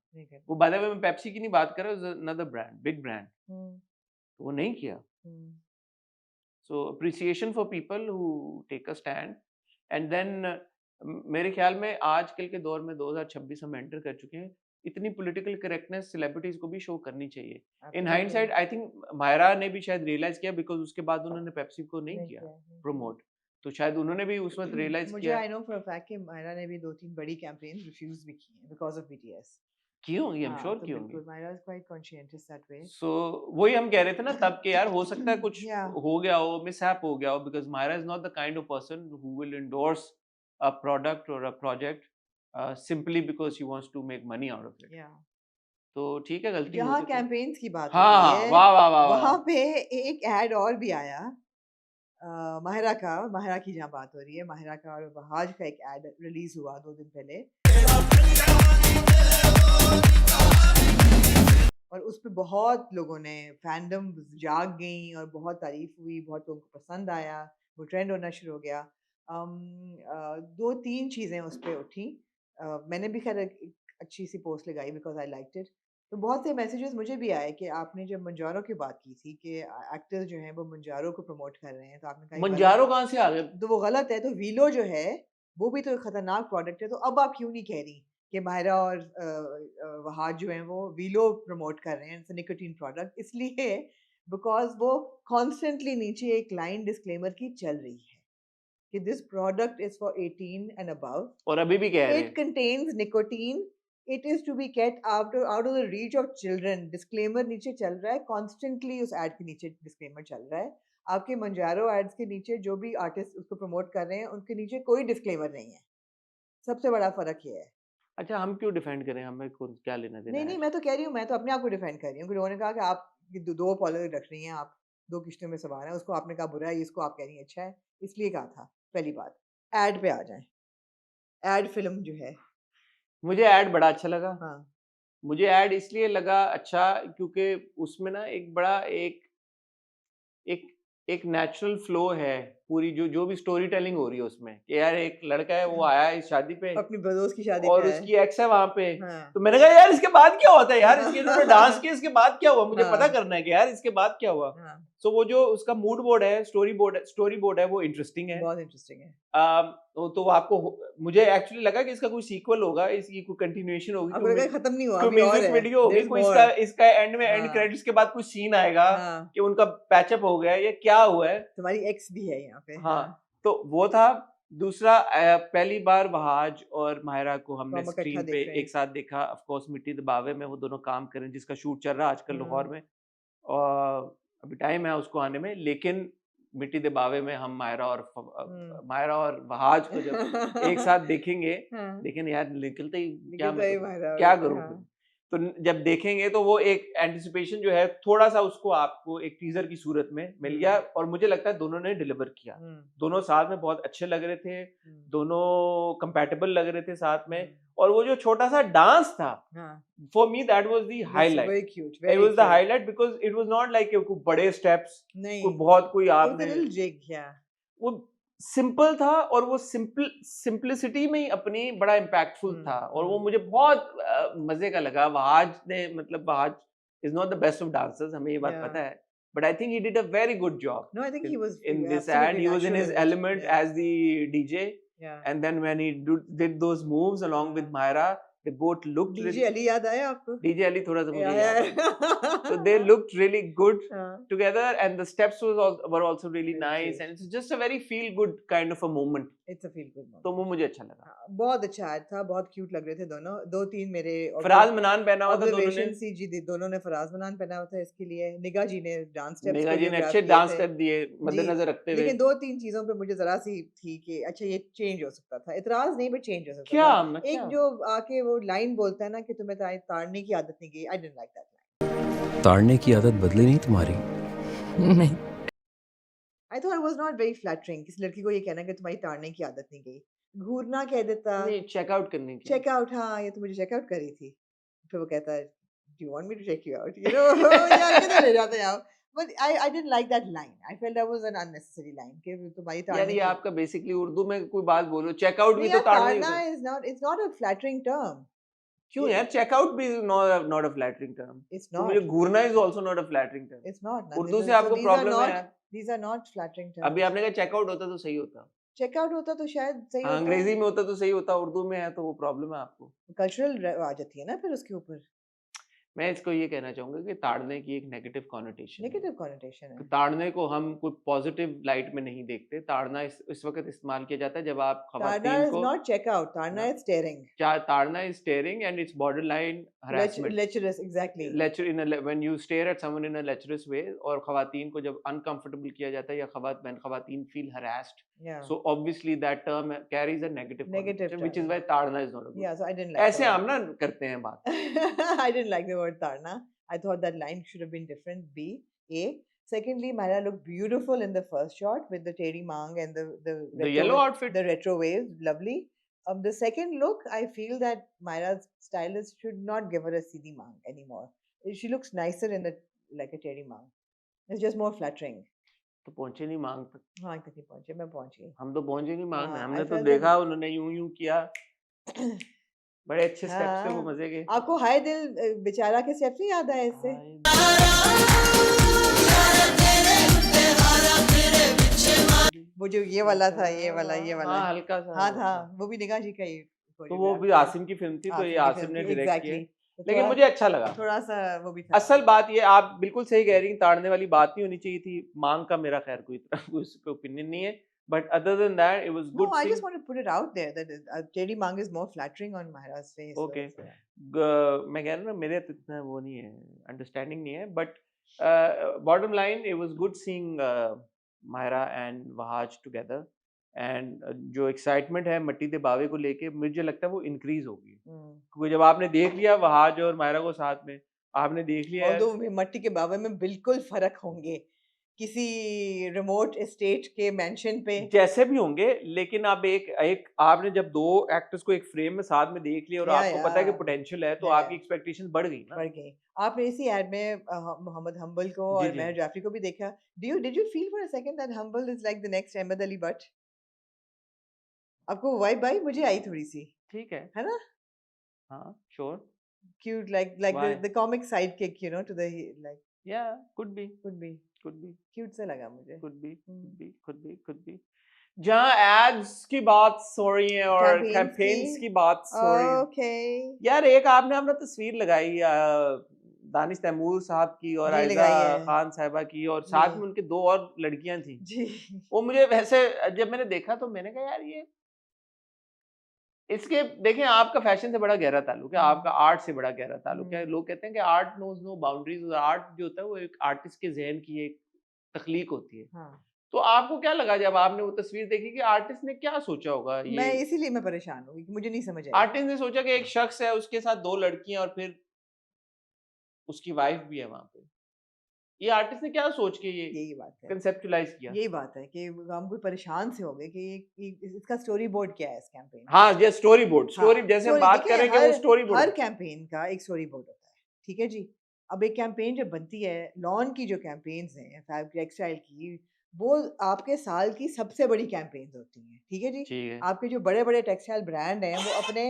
वो बाय द वे मैं पेप्सी की नहीं बात कर रहा हूँ, अनदर ब्रांड, बिग ब्रांड, वो नहीं किया। So appreciation for people who take a stand and then मेरे ख्याल में आजकल के दौर में 2026 हम एंटर कर चुके हैं, इतनी पॉलिटिकल करेक्टनेस सेलिब्रिटीज को भी शो करनी चाहिए। In hindsight I think Maira ने भी शायद रियलाइज किया, बिकॉज उसके बाद उन्होंने पेप्सी को नहीं किया प्रमोट, तो शायद उन्होंने भी उस वक्त रियलाइज मुझे किया। I know for a fact कि मायरा ने भी 2-3 बड़ी कैंपेन्स रिफ्यूज भी की हैं बिकॉज़ ऑफ बीटीएस। क्यों? आई एम हाँ, श्योर तो क्यों? बिल्कुल Myra is quite conscientious that way. So वही हम कह रहे थे ना तब के यार हो सकता है कुछ Yeah. हो गया हो, मिसहैप हो गया हो, because Myra is not the kind of person who will endorse a product और a project simply because she wants to make money out of it. Yeah. तो ठीक है, गलती हो जहाँ सकती है। कैंपेन्स की बात हो हाँ रही हाँ, है, वाह वाह वाह वहाँ वाह। पे एक एड और भी आया माहिरा का, माहिरा की जहाँ बात हो रही है, माहिरा का और वहाज का एक एड रिलीज हुआ 2 दिन पहले, और उस पे बहुत लोगों ने फैंडम जाग गई और बहुत तारीफ हुई, बहुत लोगों को पसंद आया, वो ट्रेंड होना शुरू हो गया। 2-3 चीज़ें उस पे उठी। मैंने भी खैर एक अच्छी सी पोस्ट लगाई बिकॉज आई लाइक्ड इट। तो बहुत से मैसेजेस मुझे भी आए कि आपने जब मंजारो की बात की थी कि एक्टर्स जो हैं वो मंजारो को प्रमोट कर रहे हैं, तो आपने कहा ये मंजारो गलत कहाँ से आ गए? है, तो वो गलत है। तो वीलो जो है वो भी तो एक खतरनाक प्रोडक्ट है, तो अब आप क्यों नहीं कह रही कि माहिरा और वहाज जो हैं वो वीलो प्रमोट कर रहे हैं, इट्स निकोटीन प्रोडक्ट, इसलिए बिकॉज वो कॉन्स्टेंटली नीचे एक लाइन डिस्क्लेमर की चल रही है कि this product is for 18 and above, और अभी भी कह रहे it हैं। contains nicotine, it is to be kept out of the reach of children, disclaimer नीचे चल रहा है constantly, उस ad के नीचे disclaimer चल रहा है। आपके मंजारो ads के नीचे जो भी आर्टिस्ट उसको प्रमोट कर रहे हैं उनके नीचे कोई डिस्क्लेमर नहीं है। सबसे बड़ा फर्क ये है। अच्छा, हम क्यों डिफेंड करें, हमें कौन क्या लेना देना नहीं है? नहीं, मैं तो कह रही हूँ, मैं तो अपने आप को डिफेंड कर रही हूँ कि लोगों ने कहा कि आप ये दो पॉलिटिक्स रख रही हैं, आप 2 किश्तों में सवार हैं, उसको आपने कहा बुरा है, इसको आप कह रही हैं अच्छा है, इसलिए कहा था। पहली बात, एड पे आ जाए। एड फिल्म जो है, मुझे ऐड बड़ा अच्छा लगा। हाँ मुझे ऐड इसलिए लगा अच्छा क्योंकि उसमें ना एक बड़ा एक एक नेचुरल फ्लो है, पूरी जो भी स्टोरी टेलिंग हो रही है उसमें, कि यार एक लड़का है वो आया है इस शादी पे अपनी दोस्त की शादी और पे है। उसकी एक्स है वहां पे। हाँ। तो मैंने कहा यार इसके बाद क्या होता है यार, इसके इन्होंने डांस किया, इसके बाद क्या हुआ, मुझे हाँ। पता करना है कि यार इसके बाद क्या हुआ। हाँ, सो वो जो उसका मूड बोर्ड है, स्टोरी बोर्ड है, वो इंटरेस्टिंग है। बहुत इंटरेस्टिंग है। तो आपको मुझे एक्चुअली लगा कि इसका कोई सीक्वल होगा, इसकी कोई कंटिन्यूएशन होगी, आपको लगा खत्म नहीं हुआ, कोई अभी और म्यूजिक है। वीडियो होगी, There is कोई more. इसका एंड में एंड हाँ। क्रेडिट्स के बाद कुछ सीन आएगा हाँ, कि उनका पैचअप हो गया है या क्या हुआ है। तुम्हारी एक्स भी है यहाँ पे। हाँ, तो वो था। दूसरा, पहली बार वहाज और माहिरा को हमने हम इकट्ठा स्क्रीन देख पे रहे हैं। एक साथ देखा। ऑफ कोर्स मिट्टी दबावे में वो दोनों काम करें, जिसका शूट चल रहा है आजकल लाहौर में, और अभी टाइम है उसको आने में, लेकिन मिट्टी दबावे में हम माहिरा और वहाज को जब एक साथ देखेंगे, हाँ, लेकिन यार निकलते ही क्या निकलता ही मतलब, माहिरा क्या और- करूं हाँ। फिर? तो जब देखेंगे तो वो एक एंटिसिपेशन जो है थोड़ा सा उसको आपको एक टीजर की सूरत में मिल गया, और मुझे लगता है दोनों ने डिलीवर किया। दोनों साथ में बहुत अच्छे लग रहे थे, दोनों कंपैटिबल लग रहे थे साथ में, और वो जो छोटा सा डांस था, for me that was the highlight. Very cute, it was the highlight because it was not like कोई बड़े स्टेप्स, नहीं, कोई बहुत कोई it was a आपने, little jig, yeah. वो सिंपल था, और वो सिंपलिसिटी में ही अपनी बड़ा इम्पैक्टफुल था, और वो मुझे बहुत मजे का लगा। वहाज ने, मतलब Wahaj is not the best of dancers, हमें ये बात Yeah. पता है, but I think he did a very good job No, I think he was in this absolutely ad. He was in natural his in it. element Yeah. as the DJ, Yeah. and then when he did those moves along with Myra, they both looked DJ Ali याद आया आपको? DJ Ali थोड़ा सा मुझे Yeah, याद है। yeah. So they looked really good हाँ, together, and the steps were also really Very nice, cute. and it's just a very feel good kind of a moment. it's a feel good moment. तो वो मुझे अच्छा लगा। हाँ, बहुत अच्छा ad था, बहुत क्यूट लग रहे थे दोनों। 2-3 मेरे फराज मनान पहना हुआ था दोनों ने। ऑब्जर्वेशन सी जी, दोनों ने फराज मनान पहना हुआ था इसके लिए। निगा जी ने डांस स्टेप्स निगा जी ने choreograph अच्छे किए डांस थे। कर दिए मद्देनजर रखते हुए। लेकिन 2-3 चीजों पे मुझे जरा सी थी कि अच्छा ये चेंज हो सकता था। इतराज नहीं, बट चेंज हो सकता क्या था। क्या? एक जो आके वो लाइन बोलता है ना कि तुम्हें ताड़ने की आदत नहीं गई, I didn't like that line. ताड़ने की आदत बदली नहीं तुम्हारी, नहीं। I thought it was not very flattering किसी लड़की को ये कहना कि तुम्हारी ताड़ने की आदत नहीं गई, घूरना कह देता, नहीं चेकआउट करने की चेकआउट, हाँ ये तो मुझे चेकआउट करी थी, फिर वो कहता है do you want me to check you out, you know यार किधर ले जाते हैं आप, but I didn't like that line, I felt that was an unnecessary line कि तुम्हारी यार ताड़ने ये की, आपका बेसिकली उर्दू में कोई बात बोलो चेकआउट भी नहीं तो यार ताड़ना ही ताड़ना होता है is not, it's not a flattering term, क्यों यार चेकआउट भी not a flattering term it's तो not, मुझे घूरना is also not a flattering term it's not ना, उर्दू this से is- आपको so these are प्रॉब्लम है not, यार these are not flattering अभी terms, आपने कहा चेकआउट होता तो सही होता चेकआउट होता तो शायद सही हाँ होता, अंग्रेजी में होता तो सही होता उर्दू में है तो वो प्रॉब्लम है आपको कल्चरल आ जाती है ना फिर उसके ऊपर, मैं इसको ये कहना चाहूंगा कि ताड़ने की एक नेगेटिव कॉनोटेशन है नेगेटिव कॉनोटेशन है, ताड़ने को हम कोई पॉजिटिव लाइट में नहीं देखते ताड़ना इस वक्त इस्तेमाल किया जाता है जब आप ताड़ना खवातीन is को not checkout, ताड़ना ना- is staring, ताड़ना is steering and its border line harassment lecherous, exactly, when you stare at someone in a lecherous way और खवातीन को जब uncomfortable किया जाता है या when खवातीन feel harassed yeah, so obviously that term carries a negative Negative connotation which is term. why ताड़ना is not a good yeah, so I didn't like ऐसे the हम ना करते हैं बात word. I didn't like the word ताड़ना, I thought that line should have been different, B, A. Secondly, Myra looked beautiful in the first shot with the Teddy Mang and the the yellow outfit the retro waves, lovely. The second look, I feel that Myra's stylist should not give her a CD Mang anymore. She looks nicer in the like a Teddy Mang. It's just more flattering. तो पहुंचे नहीं मांग तक हाँ तक नहीं पहुंचे, मैं पहुंच गई. हम तो पहुंचे नहीं मांग हाँ, हमने I तो felt that- देखा उन्होंने यूं यूं किया बड़े अच्छे स्टेप्स थे वो हाँ, मजे के आपको हाय दिल बेचारा के स्टेप्स नहीं याद आए इससे? वो जो ये वाला था, ये वाला हाँ हल्का सा हाँ वो था, था। वो भी निगाह जी का ही तो वो भी आसिम की फिल्म थी तो ये आसिम ने डायरेक्ट की है लेकिन मुझे अच्छा लगा थोड़ा सा वो भी था. असल बात ये आप बिल्कुल सही कह रही हैं ताड़ने वाली बात नहीं होनी चाहिए थी मांग का मेरा खैर कोई इतना कोई उस पे ओपिनियन नहीं है but other than that it was No, good I just want to put it out there that Teddy Mang is more flattering on Myra's face. so Okay. it's, मैं कह रहा हूँ ना मेरे तो इतना वो नहीं है अंडरस्टैंडिंग नहीं है but bottom line it was good seeing Maira and Wahaj together and जो एक्साइटमेंट है मट्टी दे बावे को लेके मुझे लगता है वो इंक्रीज होगी क्योंकि जब आपने देख लिया वहाज और मायरा को साथ में आपने देख लिया है Although मट्टी के बावे में बिल्कुल फर्क होंगे किसी रिमोट एस्टेट के मेंशन पे. जैसे भी होंगे लेकिन अब एक आपने जब दो एक्टर्स को एक फ्रेम में साथ में देख लिया और Yeah, आपको पता है कि yeah. पोटेंशियल है तो Yeah. आपकी एक्सपेक्टेशंस बढ़ गई ना बढ़ गई. आपने इसी एड में मोहम्मद हम्बल को जी, और जी. मेहर जाफरी को भी देखा. Did you feel for a second that Humble is like the next Ahmed Ali Butt? आपको वाइब आई? मुझे आई थोड़ी सी. ठीक है है ना? हाँ sure Cute, like Why? the comic sidekick, you know, to the like या could be could be cute सा लगा मुझे. could be जहाँ एड्स की बात हो रही है और Campaigns कैंपेन्स की? की बात हो रही है Okay. यार एक आपने अपना तस्वीर लगाई दानिश तैमूर साहब की और जी, आयजा लगाई है. खान साहिबा की और साथ जी. में उनके दो और लड़कियां थी जी. वो मुझे वैसे जब मैंने देखा तो मैंने कहा यार ये इसके देखें आपका फैशन से बड़ा गहरा ताल्लुक है आपका आर्ट से बड़ा गहरा ताल्लुक है लोग कहते हैं कि आर्ट नोज नो बाउंड्रीज और आर्ट जो होता है वो एक आर्टिस्ट के जहन की एक तख्लीक होती है हाँ. तो आपको क्या लगा जब आपने वो तस्वीर देखी कि आर्टिस्ट ने क्या सोचा होगा मैं ये इसीलिए मैं परेशान हुई कि मुझे नहीं समझ आई. आर्टिस्ट ने सोचा कि एक शख्स है उसके साथ दो लड़कियां और फिर उसकी वाइफ भी है वहां पे ये आर्टिस्ट ने क्या सोच के ये यही बात है. कंसेप्चुलाइज किया यही बात है कि हम कोई परेशान से हो गए कि इसका स्टोरी बोर्ड क्या है इस कैंपेन. हाँ ये स्टोरी बोर्ड स्टोरी जैसे हम story, बात देखिए, करेंगे वो स्टोरी हर बोर्ड कैंपेन का एक स्टोरी बोर्ड होता है. ठीक है जी. अब एक कैंपेन जब बनती है लॉन की जो कैंपेन्स हैं फैब्रिक टेक्सटाइल की वो आपके साल की सबसे बड़ी कैंपेन्स होती हैं. ठीक है जी. ठीक है आपके जो बड़े बड़े टेक्सटाइल ब्रांड हैं वो अपने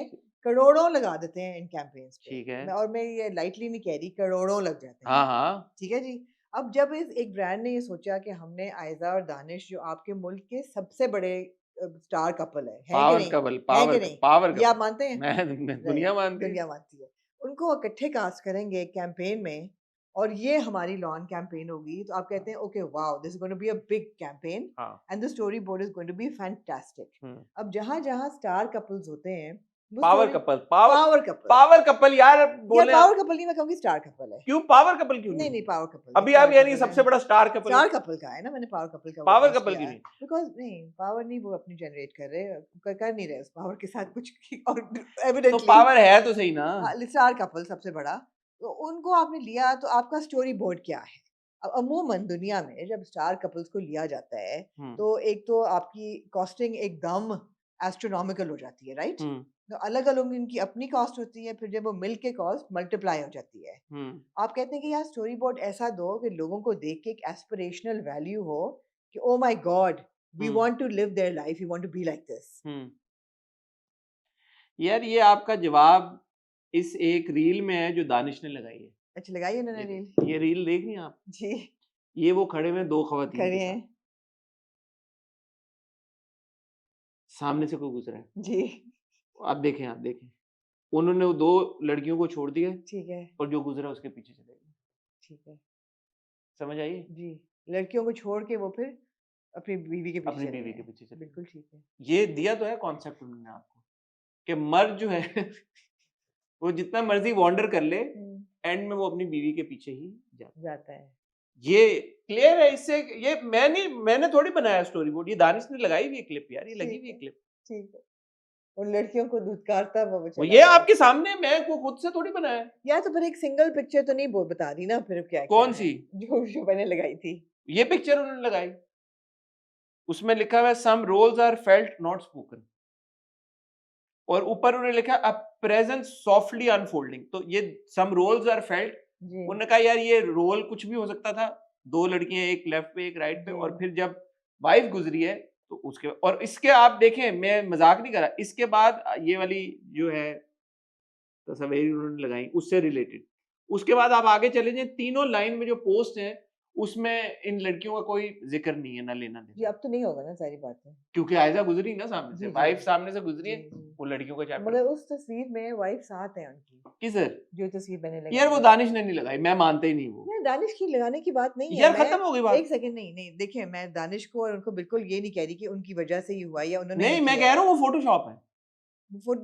करोड़ों लगा देते हैं इन कैंपेन्स पे. ठीक है और मैं ये लाइटली नहीं कह रही, करोड़ों लग जाते हैं. हाँ हाँ ठीक है जी. अब जब एक ब्रांड ने ये सोचा कि हमने आयजा और दानिश जो आपके मुल्क के सबसे बड़े स्टार कपल है कि पावर नहीं? कपल है कि नहीं? पावर ये आप मानते हैं? मैं दुनिया मानती है दुनिया मानती है. उनको इकट्ठे कास्ट करेंगे कैंपेन में और ये हमारी लॉन कैंपेन होगी तो आप कहते हैं okay wow this is going to be a big campaign हाँ and the storyboard is going to be fantastic. Hmm. अब जहाँ जहाँ स्टार कपल्स होते हैं power couple couple power couple यार या बोले पावर कपल नहीं, मैं कहूंगी स्टार कपल है. क्यों पावर कपल क्यों नहीं नहीं पावर कपल अभी आप यानी सबसे बड़ा स्टार कपल स्टार कपल का है ना, मैंने पावर कपल का पावर कपल क्यों नहीं बिकॉज नहीं पावर नहीं वो अपनी जनरेट कर रहे कर नहीं रहे उस पावर के साथ कुछ और एविडेंटली तो पावर है तो सही ना स्टार कपल सबसे बड़ा. तो उनको आपने लिया तो आपका स्टोरी बोर्ड क्या है? अब अमूमन दुनिया में जब स्टार कपल्स को लिया जाता है हम्म तो एक तो आपकी कॉस्टिंग एकदम एस्ट्रोनॉमिकल हो जाती है, राइट? हम्म तो अलग अलग इनकी अपनी कॉस्ट होती है, फिर जब वो मिल के कॉस्ट मल्टीप्लाई हो जाती है। हम्म आप कहते हैं कि यार स्टोरी बोर्ड ऐसा दो कि लोगों को देख के एक एस्पिरेशनल वैल्यू हो कि oh my god, we hmm want to live their life, we want to be like this. Hmm यार ये आपका जवाब इस एक रील में है जो दानिश ने लगाई है। अच्छा, लगाइए उन्होंने ये रील। ये रील देख रही हैं आप? जी, ये वो खड़े में दो खवातीन के करिए। साथ, सामने से कोई गुजरा है, जी, आप देखें उन्होंने वो दो लड़कियों को छोड़ दिया ठीक है, और जो गुजरा उसके पीछे चले गए। ठीक है। समझ आइए? जी, लड़कियों को छोड़ के वो फिर अपनी बीवी के पीछे अपनी चले बीवी गए के हैं। पीछे चले गए। बिल्कुल ठीक है। ये दिया तो है कॉन्सेप्ट उन्होंने आपको कि मर्द जो है वो जितना मर्जी वॉन्डर कर ले, एंड में वो अपनी बीवी के पीछे ही जाता है। जाता है। ये क्लियर है इससे। ये मैंने थोड़ी बनाया स्टोरी बोर्ड, ये दानिश ने लगाई हुई है क्लिप यार, ये लगी ठीक हुई है है, क्लिप। ठीक है। उन लड़कियों को धुतकारता वो वो चला ये गया। आपके सामने, मैं को खुद से थोड़ी बनाया है। यार तो फिर एक सिंगल पिक्चर तो नहीं बता दी ना, फिर क्या कौन क्या है सी? जो मैंने लगाई थी। ये पिक्चर उन्होंने लगाई, उसमें लिखा हुआ है some roles are felt not spoken, और ऊपर उन्होंने लिखा अ प्रेजेंस सॉफ्टली अनफोल्डिंग। तो ये सम रोल्स आर फेल्ट, जी, उन्होंने कहा यार ये रोल कुछ भी हो सकता था, दो लड़कियां एक लेफ्ट पे एक राइट पे, जी। और फिर जब वाइफ गुजरी है तो उसके, और इसके आप देखें, मैं मजाक नहीं कर रहा, इसके बाद ये वाली जो है तस्वीर उन्होंने लगाई उससे रिलेटेड, उसके बाद आप आगे चले जाएं, तीनों लाइन में जो पोस्ट हैं उसमें इन लड़कियों का कोई जिक्र नहीं है, ना लेना जी, देना, अब तो नहीं होगा ना सारी बातें। क्योंकि आयजा गुजरी ना सामने से, जी, जी, वाइफ जी। सामने से गुजरी जी, है, जी। वो लड़कियों का चैप्टर। मगर उस तस्वीर में वाइफ साथ है उनकी, किसर? जो तस्वीर मैंने लगाई यार वो है। दानिश ने नहीं लगाई, मैं मानता ही नहीं वो। नहीं, दानिश की लगाने की बात नहीं है। यार मैं खत्म हो गई बात। एक सेकंड, नहीं नहीं, देखिए मैं दानिश को और उनको बिल्कुल ये नहीं कह रही कि उनकी वजह से ही हुआ या उन्होंने नहीं, ही मैं किया कह है। रहा हूँ वो फोटोशॉप है।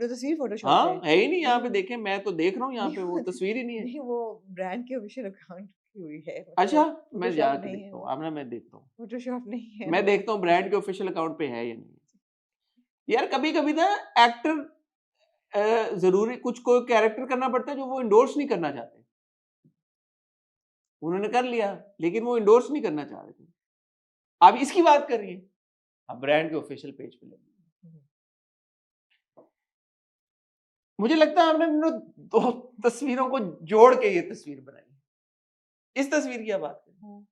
तस्वीर फोटोशॉप हाँ है। है ही नहीं यहाँ पे, नहीं, देखें मैं तो देख रहा हूँ यहाँ नहीं, पे वो तस्वीर ही नहीं है। नहीं, वो ब्रांड के ऑफिशियल अकाउंट की हुई है, अच्छा, मतलब मैं फोटोशॉप जाके नहीं है देखता हूँ, वो, अब ना मैं देखता हूँ, फोटोशॉप नहीं है मैं वो। देखता हूँ ब्रांड के ऑफिशियल अकाउंट पे है या नहीं। यार कभी कभी ना एक्टर जरूरी कुछ कोई कैरेक्टर करना पड़ता है जो वो इंडोर्स नहीं करना चाहते, उन्होंने कर लिया लेकिन वो इंडोर्स नहीं करना चाह रहे थे। आप इसकी बात कर रही है, आप ब्रांड के ऑफिशियल पेज पे लगी। मुझे लगता है हमने इन दो तस्वीरों को जोड़ के ये तस्वीर बनाई। इस तस्वीर की आप बात करें।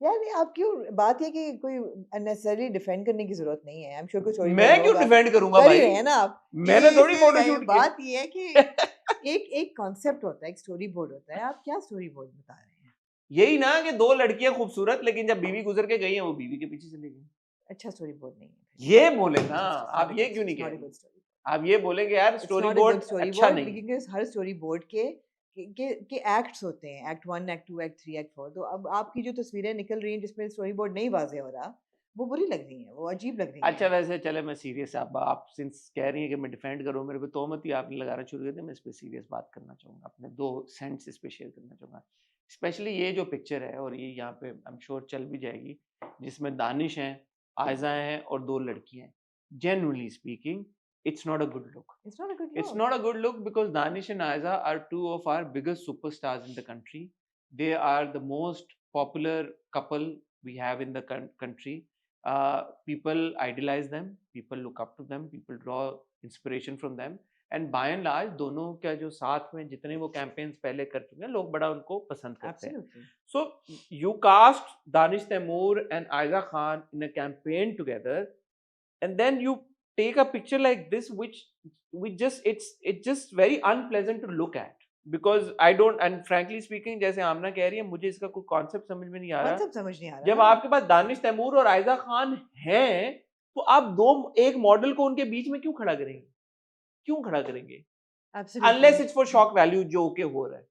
यार नहीं, आप क्यों, बात ये कि कोई अननेसेसरी डिफेंड करने की जरूरत नहीं है। आई एम श्योर कोई स्टोरी मैं क्यों डिफेंड करूंगा कर ही भाई? रहे हैं ना आप। मैंने थोड़ी इसलिए फोटो लगाई- शूट किया। बात ये है कि एक कॉन्सेप्ट होता है, एक स्टोरी बोर्ड होता है। आप क्या स्टोरी बोर्ड बता रहे हैं? यही ना कि दो लड़कियां खूबसूरत, लेकिन जब बीवी गुजर के गई है वो बीवी के पीछे चली गई। अच्छा स्टोरी बोर्ड नहीं है। ये बोले ना, आप ये क्यों नहीं कह रहे? आप ये बोलेंगे यार स्टोरी बोर्ड अच्छा नहीं है। क्योंकि हर स्टोरी बोर्ड के एक्ट्स होते हैं, एक्ट 1, एक्ट 2, एक्ट 3, एक्ट 4। तो अब आपकी जो तस्वीरें निकल रही हैं जिसमें स्टोरी बोर्ड नहीं वाज़ेह हो रहा, वो बुरी लग रही हैं, वो अजीब लग रही अच्छा हैं। वैसे चले मैं सीरियस, आप सिंस कह रही हैं कि मैं डिफेंड करूं, मेरे पे तोहमत ही आपने लगाना शुरू कर दिया, मैं इस पे सीरियस बात करना चाहूंगा, अपने 2 सेंट्स इस पे शेयर करना चाहूंगा। स्पेशली ये जो पिक्चर है, और ये यहाँ पे आई एम श्योर चल भी जाएगी, जिसमें दानिश हैं, आयजा हैं और 2 लड़कियां हैं। Genuinely speaking, it's not a good look. It's not a good It's look. not a good look because Danish and Aiza are 2 of our biggest superstars in the country. They are the most popular couple we have in the country. People idolize them, people look up to them, people draw inspiration from them. And by and large, दोनों का जो साथ में जितने वो campaigns पहले कर चुके हैं, लोग बड़ा उनको पसंद करते हैं। Absolutely. So you cast Danish Taimur and Aiza Khan in a campaign together, and then you take a picture like this which it's just very unpleasant to look at, because I don't, and frankly speaking जैसे आमना कह रही है, मुझे इसका कोई concept समझ में नहीं आ रहा। कॉन्सेप्ट समझ नहीं आ रहा जब ना। आपके पास दानिश तैमूर और आयजा खान हैं, तो आप एक मॉडल को उनके बीच में क्यों खड़ा करेंगे? क्यों खड़ा करेंगे? Absolutely. Unless it's for shock value, जो के हो रहा है।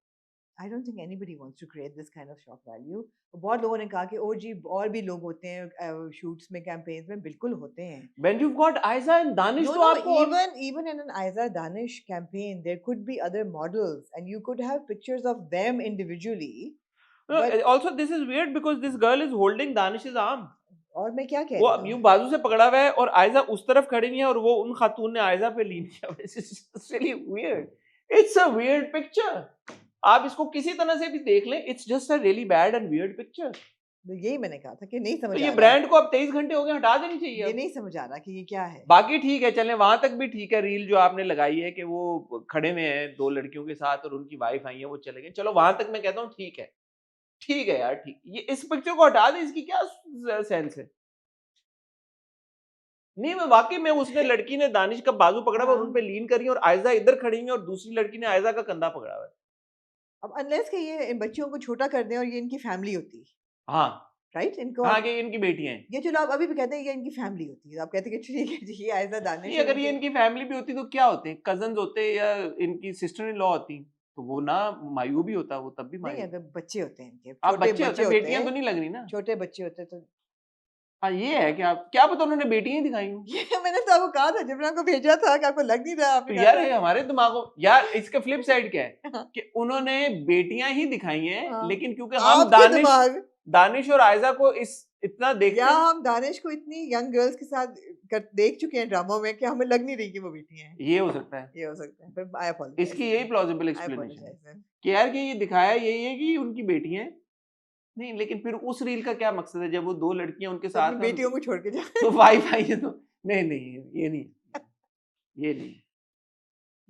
I don't think anybody wants to create this kind of shock value. बहुत लोगों ने कहा कि ओ जी और भी लोग होते हैं शूट्स में, कैंपेन्स में, बिल्कुल होते हैं। When you've got Aiza and Danish, No, तो no, आपको even in an Aiza Danish campaign, there could be other models, and you could have pictures of them individually. No, but- also this is weird because this girl is holding Danish's arm. और मैं क्या कह वो रही यूं हूँ? बाजू से पकड़ा हुआ है और आयजा उस तरफ खड़ी हुई है, और वो उन खातून ने आयजा पे लीन किया। It's really weird. It's a weird picture. आप इसको किसी तरह से भी देख लें, it's just a really bad and weird picture. तो यही मैंने कहा था कि नहीं तो समझ ये आ रहा ब्रांड को अब 23 घंटे हो गए, हटा देनी चाहिए ये अब। नहीं समझ आ रहा कि ये क्या है। बाकी ठीक है, चलें वहां तक भी ठीक है, रील जो आपने लगाई है कि वो खड़े में है 2 लड़कियों के साथ और उनकी वाइफ आई है, वो चले गए, चलो वहां तक मैं कहता हूँ ठीक है यार, ठीक। ये इस पिक्चर को हटा दे, इसकी क्या सेंस है? नहीं, मैं वाकई में, उसने लड़की ने दानिश का बाजू पकड़ा हुआ और उन पे लीन करी है और आयजा इधर खड़ी है और दूसरी लड़की ने आयजा का कंधा पकड़ा हुआ है। अब अनलेस के ये इन बच्चियों को छोटा कर दें और ये इनकी फैमिली होती, हाँ राइट? इनको हाँ, आप कि इनकी बेटियां हैं। ये चलो आप अभी भी कहते हैं ये इनकी फैमिली होती है, आप कहते हैं कि ठीक है जी ये आयजा दानिश नहीं, है, अगर ये इनके इनकी फैमिली भी होती तो क्या होते, कजन होते या इनकी सिस्टर इन लॉ होती, तो वो ना मायू भी होता, वो तब भी नहीं, मायू। अगर बच्चे होते हैं इनके, आप छोटे बच्चे होते, बच्चे बेटियां तो होते, नहीं लग रही ना। छोटे बच्चे होते तो हाँ, ये है कि आप क्या पता उन्होंने बेटियां ही दिखाई हों। ये मैंने तो आपको कहा था जब मैंने आपको भेजा था कि आपको लग नहीं रहा, तो आपने कहा यार था ये हमारे दिमागों, यार इसका फ्लिप साइड क्या है हाँ, कि उन्होंने बेटियां ही दिखाई हैं, हाँ। लेकिन क्योंकि हम आपके दिमाग दानिश और आयजा को इतना देखते या हैं, हम दानिश को इतनी यंग गर्ल्स के साथ देख चुके हैं ड्रामों में कि हमें लग नहीं रही कि वो बेटी हैं। ये हो सकता है। ये हो सकता है, फिर आई अपोलोजाइज, इसकी यही प्लॉजिबल आई एक्सप्लेनेशन है अपोलोजाइज। कि यार कि ये दिखाया यही है कि उनकी बेटियां हैं। नहीं, लेकिन फिर उस रील का क्या मकसद है जब वो 2 लड़कियां उनके तो अपनी साथ हैं बेटियों को छोड़ के जा तो वाइफ आई है, तो नहीं, ये नहीं, ये नहीं,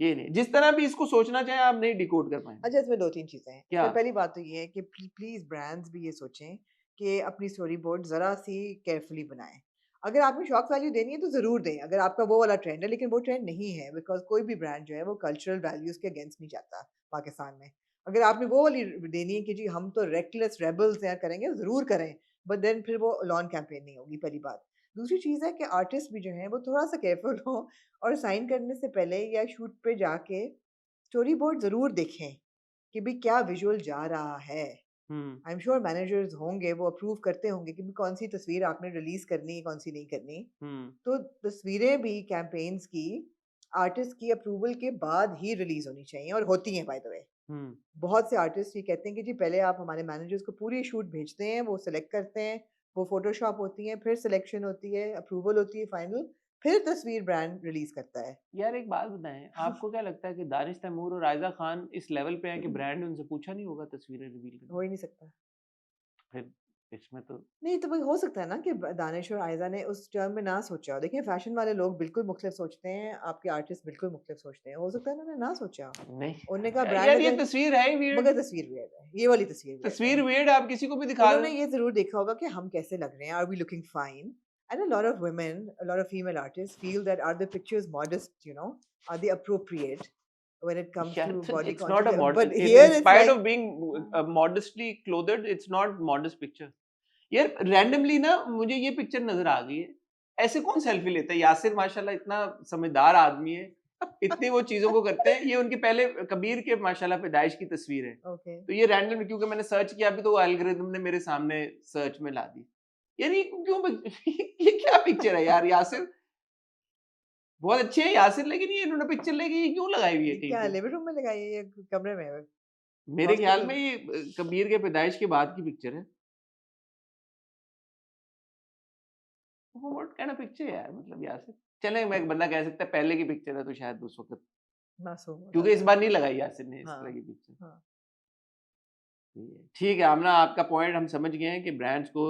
ये नहीं, जिस तरह भी इसको सोचना चाहे आप नहीं डिकोड कर पाएंगे। अच्छा, इसमें 2-3 चीजें हैं। क्या? इसमें पहली बात तो ये है कि प्लीज ब्रांड्स भी ये सोचें कि अपनी स्टोरी बोर्ड जरा सी केयरफुली बनाएं। अगर आपने शॉक वैल्यू देनी है तो जरूर दें, अगर आपका वो वाला ट्रेंड है, लेकिन वो ट्रेंड नहीं है, बिकॉज कोई भी ब्रांड जो है वो कल्चरल वैल्यूज के अगेंस्ट नहीं जाता पाकिस्तान में। अगर आपने वो वाली देनी है कि जी हम तो रेकलेस रेबल्स हैं करेंगे, जरूर करें, बट देन फिर वो लॉन कैंपेन नहीं होगी, पहली बात। दूसरी चीज़ है कि आर्टिस्ट भी जो हैं वो थोड़ा सा केयरफुल हो और साइन करने से पहले या शूट पे जाके स्टोरी बोर्ड ज़रूर देखें कि भाई क्या विजुअल जा रहा है। हम्म आई एम श्योर मैनेजर्स होंगे वो अप्रूव करते होंगे कि भी कौन सी तस्वीर आपने रिलीज करनी है, कौन सी नहीं करनी। हम्म तो तस्वीरें भी कैंपेन्स की आर्टिस्ट की अप्रूवल के बाद ही रिलीज होनी चाहिए, और होती हैं बाय द वे। हम्म बहुत से आर्टिस्ट ये कहते हैं कि जी पहले आप हमारे मैनेजर्स को पूरी शूट भेजते हैं, वो सेलेक्ट करते हैं, वो फोटोशॉप होती है, फिर सिलेक्शन होती है, अप्रूवल होती है फाइनल, फिर तस्वीर ब्रांड रिलीज करता है। यार एक बात बताएं, आपको क्या लगता है कि दानिश तैमूर और आयजा खान इस लेवल पे हैं कि ब्रांड ने उनसे पूछा नहीं होगा तस्वीरें रिवील हो करने? ही नहीं सकता। फिर इसमें तो नहीं तो भाई हो सकता है ना कि दानिश और आयजा ने उस टर्म में ना सोचा हो। देखिए फैशन वाले लोग बिल्कुल मुख्तलिफ सोचते हैं, आपके आर्टिस्ट बिल्कुल मुख्तलिफ सोचते हैं, हो सकता है उन्होंने ना सोचा हो। नहीं। उन्होंने कहा ब्रांड यार ये अगर, तस्वीर है ही weird। मगर तस्वीर weird है, ये वाली तस्वीर weird तस्वीर है। weird, आप किसी को भी दिखा उन्होंने दें। ये जरूर देखा होगा कि हम कैसे लग रहे हैं, are we looking fine, and a lot of women, a lot of female artists feel that are the pictures modest, you know, are they appropriate when it comes यार to body it's not a conscious, but modest, here in it's spite like of being modestly clothed, it's not modest picture। यार randomly ना मुझे ये picture नजर आ गई है, ऐसे कौन सेल्फी लेता है? यासिर माशाल्लाह इतना समझदार आदमी है, इतनी वो चीजों को करते हैं। ये उनके पहले कबीर के माशाल्लाह पैदाइश की तस्वीर है, okay। तो ये रैंडम, क्योंकि मैंने सर्च किया अभी तो एल्गोरिथम ने मेरे सामने सर्च में ला दी। यार ये क्यों ये क्या पिक्चर है यार? यासिर बहुत अच्छे हैं यासिर, लेकिन ये इन्होंने पिक्चर लेके ये क्यों लगाई हुई है ये कहीं क्या पे? लिविंग रूम में लगाई है या कमरे में है? मेरे ख्याल में हॉस्पिटल ये कबीर के पैदाइश के बाद की पिक्चर है। व्हाट काइंड ऑफ पिक्चर यार, मतलब यासिर, चले मैं एक बंदा कह सकता है पहले की पिक्चर है तो शायद उस वक्त, मासूम हो क्योंकि इस जाता बार नहीं लगाई यासिर ने इस हाँ, तरह की पिक्चर। हाँ। ठीक है आमना, आपका पॉइंट हम समझ गए हैं कि ब्रांड्स को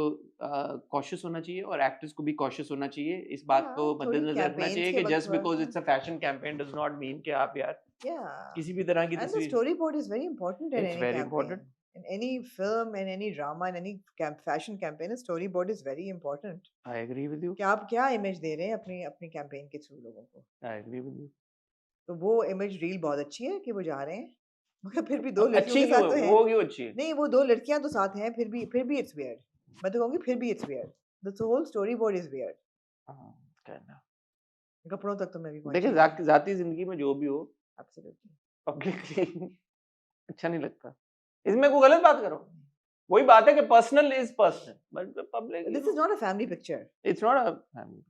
कॉशियस होना चाहिए और एक्टर्स को भी कॉशियस होना चाहिए। इस बात हाँ, को थोड़ी मद्देनजर रखना campaigns चाहिए के कि वक्त जस्ट बिकॉज हाँ। It's a fashion campaign does not mean कि आप यार Yeah, किसी भी तरह की and the तस्वीर। storyboard is very important in It's any very campaign. important. In any film, in any drama, in any fashion campaign, a storyboard is very important. I agree with you, कि आप क्या image दे रहे हैं अपनी अपनी campaign के through लोगों को। I agree with you. तो वो इमेज रील बहुत अच्छी है कि वो जा रहे हैं, मगर फिर भी दो लड़कियों अच्छी के क्यों साथ तो है? हैं। वो क्यों अच्छी है? नहीं, वो दो लड़कियां तो साथ हैं, फिर भी इट्स वियर्ड। मैं तो कहूँगी फिर भी it's weird. The whole storyboard is weird. हाँ, कहना। कपड़ों तक तो मैं भी देखिए पहुंची जाती जिंदगी में जो भी हो एब्सोल्युटली। पब्लिकली अच्छा नहीं लगता। इसमें कोई गलत बात करो, वही बात है कि personal is personal but public this is not a family picture. It's not a family.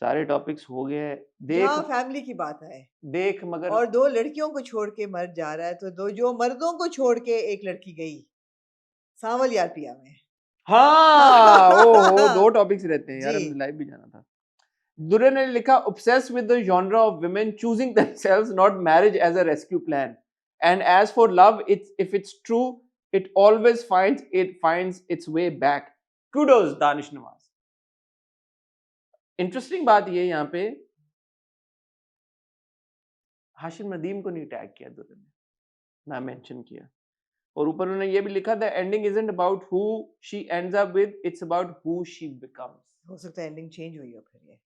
सारे टॉपिक्स हो गए, जहाँ देख फैमिली की बात है देख मगर और दो लड़कियों को छोड़ के मर्द जा रहा है, तो दो जो मर्दों को छोड़ के एक लड़की गई सांवल यार पिया में। हाँ ओ 2 टॉपिक्स रहते हैं यार, जी। हमें लाइव भी जाना था। दुर्रे ने लिखा obsessed with the genre of women choosing themselves not marriage as a rescue plan। And as for love, if it's true, it always finds its way back. Kudos, Danish Nawaz. Interesting बात ये यहाँ पे हाशिम नदीम को नहीं टैग किया दुल्हन ने, ना मेंशन किया. और ऊपर उन्होंने ये भी लिखा था, ending isn't about who she ends up with, it's about who she becomes. हो सकता है एंडिंग चेंज हुई हो फिर ये.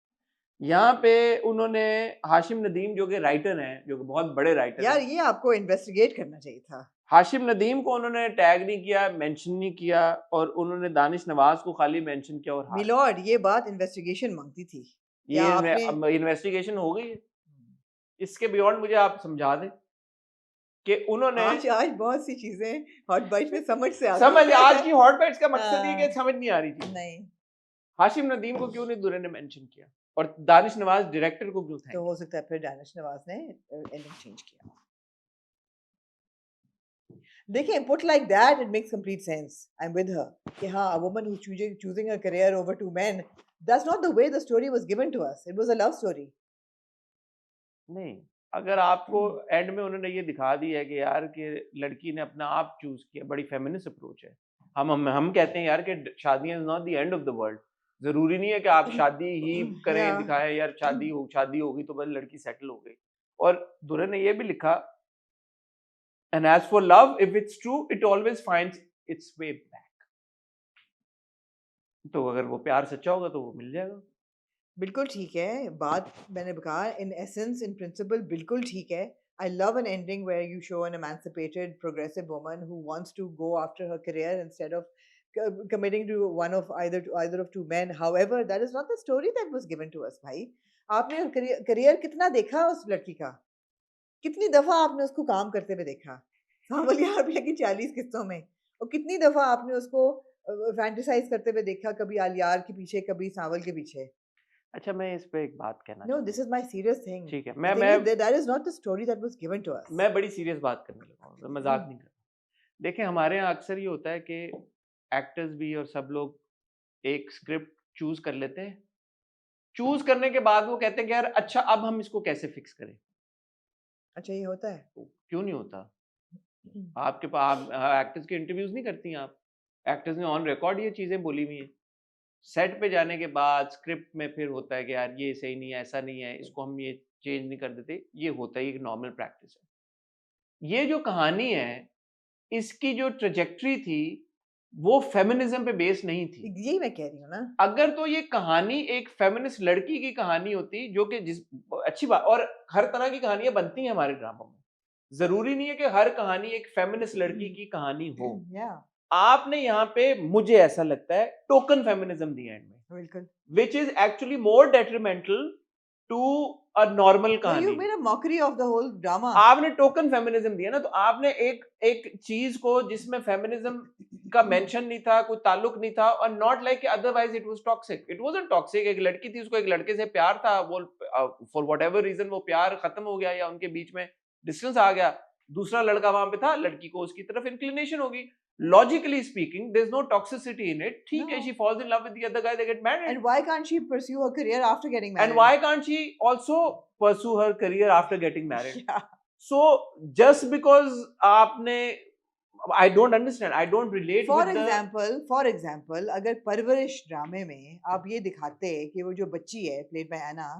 यहाँ पे उन्होंने हाशिम नदीम जो कि राइटर हैं, जो कि बहुत बड़े राइटर यार हैं, ये आपको इन्वेस्टिगेट करना चाहिए था. हाशिम नदीम को उन्होंने टैग नहीं किया, मेंशन नहीं किया, और उन्होंने दानिश नवाज को खाली मेंशन किया. और मिलॉर्ड, ये बात इन्वेस्टिगेशन मांगती थी. या आपने इन्वेस्टिगेशन हो गई है. इसके बियॉन्ड मुझे आप समझा दें कि उन्होंने आज बहुत सी चीजें हॉट बाइट में समझ से आती समझ, हैं. आज की हॉट बाइट्स का मकसद ये कि समझ नहीं आ रही थी. नहीं हाशिम नदीम को क्यों नहीं दुल्हन ने मेंशन किया, और दानिश नवाज डायरेक्टर को क्यों तो थैंक. हो सकता है फिर दानिश नवाज ने एंडिंग चेंज किया. देखिए, put like that, it makes complete sense. I'm with her. कि हाँ, a woman who's choosing a career over two men, that's not the way the story was given to us. It was a love story. नहीं, अगर आपको and में उन्होंने ये दिखा दिया है कि यार कि लड़की ने अपना आप चूज किया, बड़ी फेमिनिस्ट अप्रोच है. हम कहते हैं यार कि शादियां is not the end of the world. जरूरी नहीं है कि आप शादी ही करें, Yeah. दिखाएं यार शादी होगी तो बस लड़की सेटल हो गई. और दुल्हन ने ये भी लिखा, and as for love, if it's true, it always finds its way back. तो अगर वो प्यार सच्चा होगा तो वो मिल जाएगा. बिल्कुल ठीक है. बात मैंने कहा, in essence, in principle, बिल्कुल ठीक है. I love an ending where you show an emancipated, progressive woman who wants to go after her career instead of committing to either of two men. However, that is not the story that was given to us, भाई. आपने career कितना देखा उस लड़की का? कितनी दफा आपने उसको काम करते हुए देखा सांवलिया भैया की 40 किस्तों में, और कितनी दफा आपने उसको फैंटेसाइज करते हुए देखा, कभी आलियार के पीछे, कभी सांवल के पीछे. अच्छा, मैं इस पे एक बात कहना No, this is my serious thing. ठीक है, The thing is that that is not the story that was given to us. मैं बड़ी सीरियस बात करने लगा हूँ, मैं मजाक नहीं कर रहा. देखें, हमारे यहाँ अक्सर ये होता है कि एक्टर्स भी और सब लोग एक स्क्रिप्ट चूज कर लेते हैं. चूज करने के बाद वो कहते हैं कि यार अच्छा अब हम इसको कैसे फिक्स करें. अच्छा, ये होता है. क्यों नहीं होता? आपके पास एक्टर्स के इंटरव्यूज नहीं करती आप. एक्टर्स ने ऑन रिकॉर्ड ये चीजें बोली हुई हैं. सेट पे जाने के बाद स्क्रिप्ट में फिर होता है कि यार ये सही नहीं है, ऐसा नहीं है, इसको हम ये चेंज नहीं कर देते. ये होता है, एक नॉर्मल प्रैक्टिस है. ये जो कहानी है, इसकी जो ट्रेजेक्टरी थी वो फेमिनिज्म पे बेस नहीं थी. यही मैं कह रही हूँ ना. अगर तो ये कहानी एक फेमिनिस्ट लड़की की कहानी होती, जो कि जिस अच्छी बात, और हर तरह की कहानियां बनती हैं हमारे ड्रामा में. जरूरी नहीं है कि हर कहानी एक फेमिनिस्ट लड़की की कहानी हो. Yeah, आपने यहाँ पे, मुझे ऐसा लगता है, टोकन फेमिनिज्म दी एंड में, बिल्कुल. which is actually more detrimental to a normal You कहानी. made a mockery of the whole drama. आपने टोकन फेमिनिज्म दिया ना, तो आपने एक चीज को जिसमें फेमिनिज्म का मेंशन नहीं था, कोई ताल्लुक नहीं था, और not like otherwise it was toxic. It wasn't toxic. एक लड़की थी, उसको एक लड़के से प्यार था, वो फॉर व्हाटएवर रीजन वो प्यार खत्म हो गया या उनके बीच में डिस्टेंस आ गया. दूसरा लड़का वहां पे था, लड़की को उसकी तरफ इंक्लिनेशन होगी. Logically speaking, there's no toxicity in it. ठीक है, No. she falls in love with the other guy, they get married. And why can't she pursue her career after getting married? And why can't she also pursue her career after getting married? Yeah. So just because आपने, I don't understand, I don't relate For with example, अगर परवरिश ड्रामे में आप ये दिखाते कि वो जो बच्ची है played by Anna,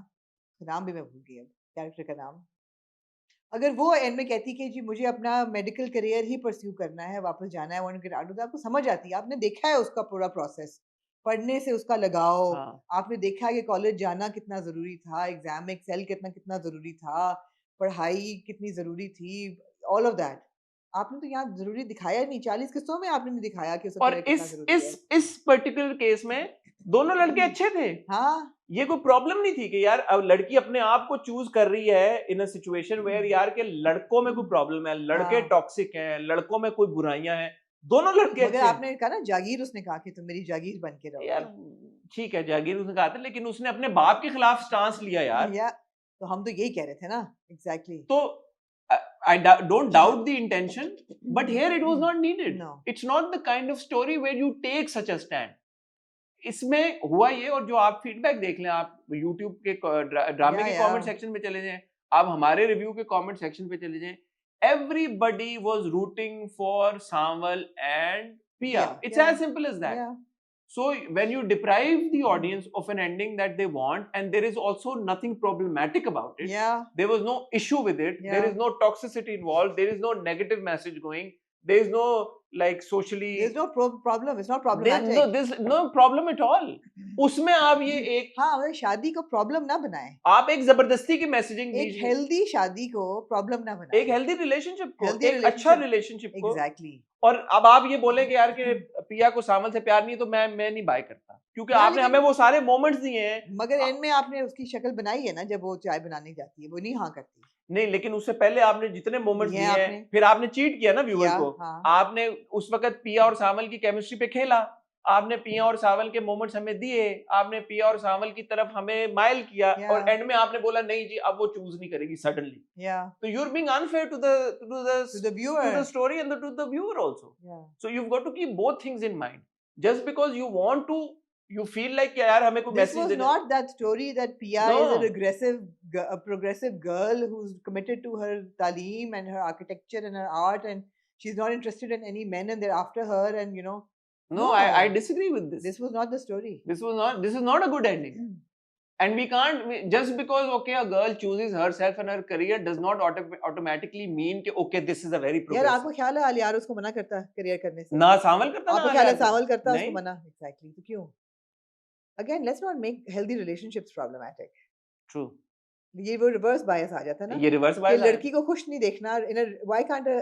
नाम भी मैं भूल गई अब कैरेक्टर का नाम, अगर वो एंड में कहती कि जी मुझे अपना मेडिकल करियर ही परस्यू करना है, वापस जाना है, वांट टू गेट आउट, तो आपको समझ आती है. आपने देखा है उसका पूरा प्रोसेस, पढ़ने से उसका लगाव. हाँ. आपने देखा है कि कॉलेज जाना कितना जरूरी था, एग्जाम में एक्सेल कितना जरूरी था, पढ़ाई कितनी जरूरी थी, ऑल ऑफ दैट. आपने तो यहाँ जरूरी दिखाया नहीं. 40 किस्तों में आपने नहीं दिखाया कि उसका और career कितना जरूरी है. इस पर्टिकुलर केस में दोनों लड़के अच्छे थे. हाँ, ये कोई प्रॉब्लम नहीं थी कि यार अब लड़की अपने आप को चूज कर रही है इन अ सिचुएशन वेयर यार के लड़कों में कोई प्रॉब्लम है, लड़के हाँ. टॉक्सिक हैं, लड़कों में कोई बुराइयां हैं. दोनों लड़के मगर अच्छे हैं. आपने कहा ना जागीर, उसने कहा कि तुम मेरी जागीर बन के रहो. यार ठीक है, जागीर उसने कहा था, लेकिन उसने अपने बाप के खिलाफ स्टांस लिया यार. या तो हम तो यही कह रहे थे ना. एग्जैक्टली. तो I don't doubt the intention, but here it was not needed. No. It's not the kind of story where you take such a stand. इसमें हुआ ये, और जो आप फीडबैक देख लें, आप YouTube के ड्रामे के कमेंट सेक्शन पे चले जाएं, आप हमारे रिव्यू के कमेंट सेक्शन पे चले जाएं, everybody was rooting for Sanval and Pia. Yeah, It's yeah. as simple as that. Yeah. So when you deprive the audience of an ending that they want, and there is also nothing problematic about it, Yeah. there was no issue with it, there Yeah. is no toxicity involved, there is no negative message going, there is no like socially, There's no problem. It's not there's problematic. no problem at all. उसमें आप ये एक हाँ, मतलब शादी को problem ना बनाए. आप एक जबरदस्ती की मैसेजिंग एक दीजिए, हेल्दी शादी को प्रॉब्लम ना बनाए. एक हेल्दी रिलेशनशिप को, Healthy एक अच्छा relationship. रिलेशनशिप को. Exactly. और अब आप ये बोले कि यार कि पिया को सावल से प्यार नहीं, तो मैं नहीं बाय करता, क्योंकि हाँ, आपने हमें वो सारे मोमेंट्स दिए हैं. मगर एंड में आपने उसकी शक्ल बनाई है ना, जब वो चाय बनाने जाती है, वो नहीं हाँ करती. नहीं, लेकिन उससे पहले आपने जितने मोमेंट्स दिए दिए हैं, आपने. फिर आपने चीट किया ना व्यूअर किया, को. हाँ. आपने उस वक्त पिया और सावल की केमिस्ट्री पे खेला, आपने पिया और सावल के मोमेंट्स हमें दिए, आपने पिया और सावल की तरफ हमें माइल किया, Yeah. और एंड में आपने बोला नहीं जी अब वो चूज नहीं करेगी suddenly. Yeah. So you're being unfair to the viewer. story and to the viewer also. Yeah. So you've got to keep both things in mind. Just because you want to, you feel like यार हमें कोई This message was देना. not that story that Pia is No. a progressive girl who's committed to her talim and her architecture and her art, and she's not interested in any men and they're after her, and you know. No, No. I disagree with this. This was not the story. This is not a good ending. And we can't, just because okay a girl chooses herself and her career does not automatically mean कि okay this is a very यार progressive. आपको ख्याल है अलियार उसको मना करता है career करने से? ना सावल करता, आपको ना ख्याल है अलियार करता. सावल करता है उसको नहीं. मना? Exactly. तो क्यों? Again, let's not make healthy relationships problematic. True. ये वो reverse bias आ जाता है ना, ये reverse कि bias है. लड़की को खुश नहीं देखना. Why can't a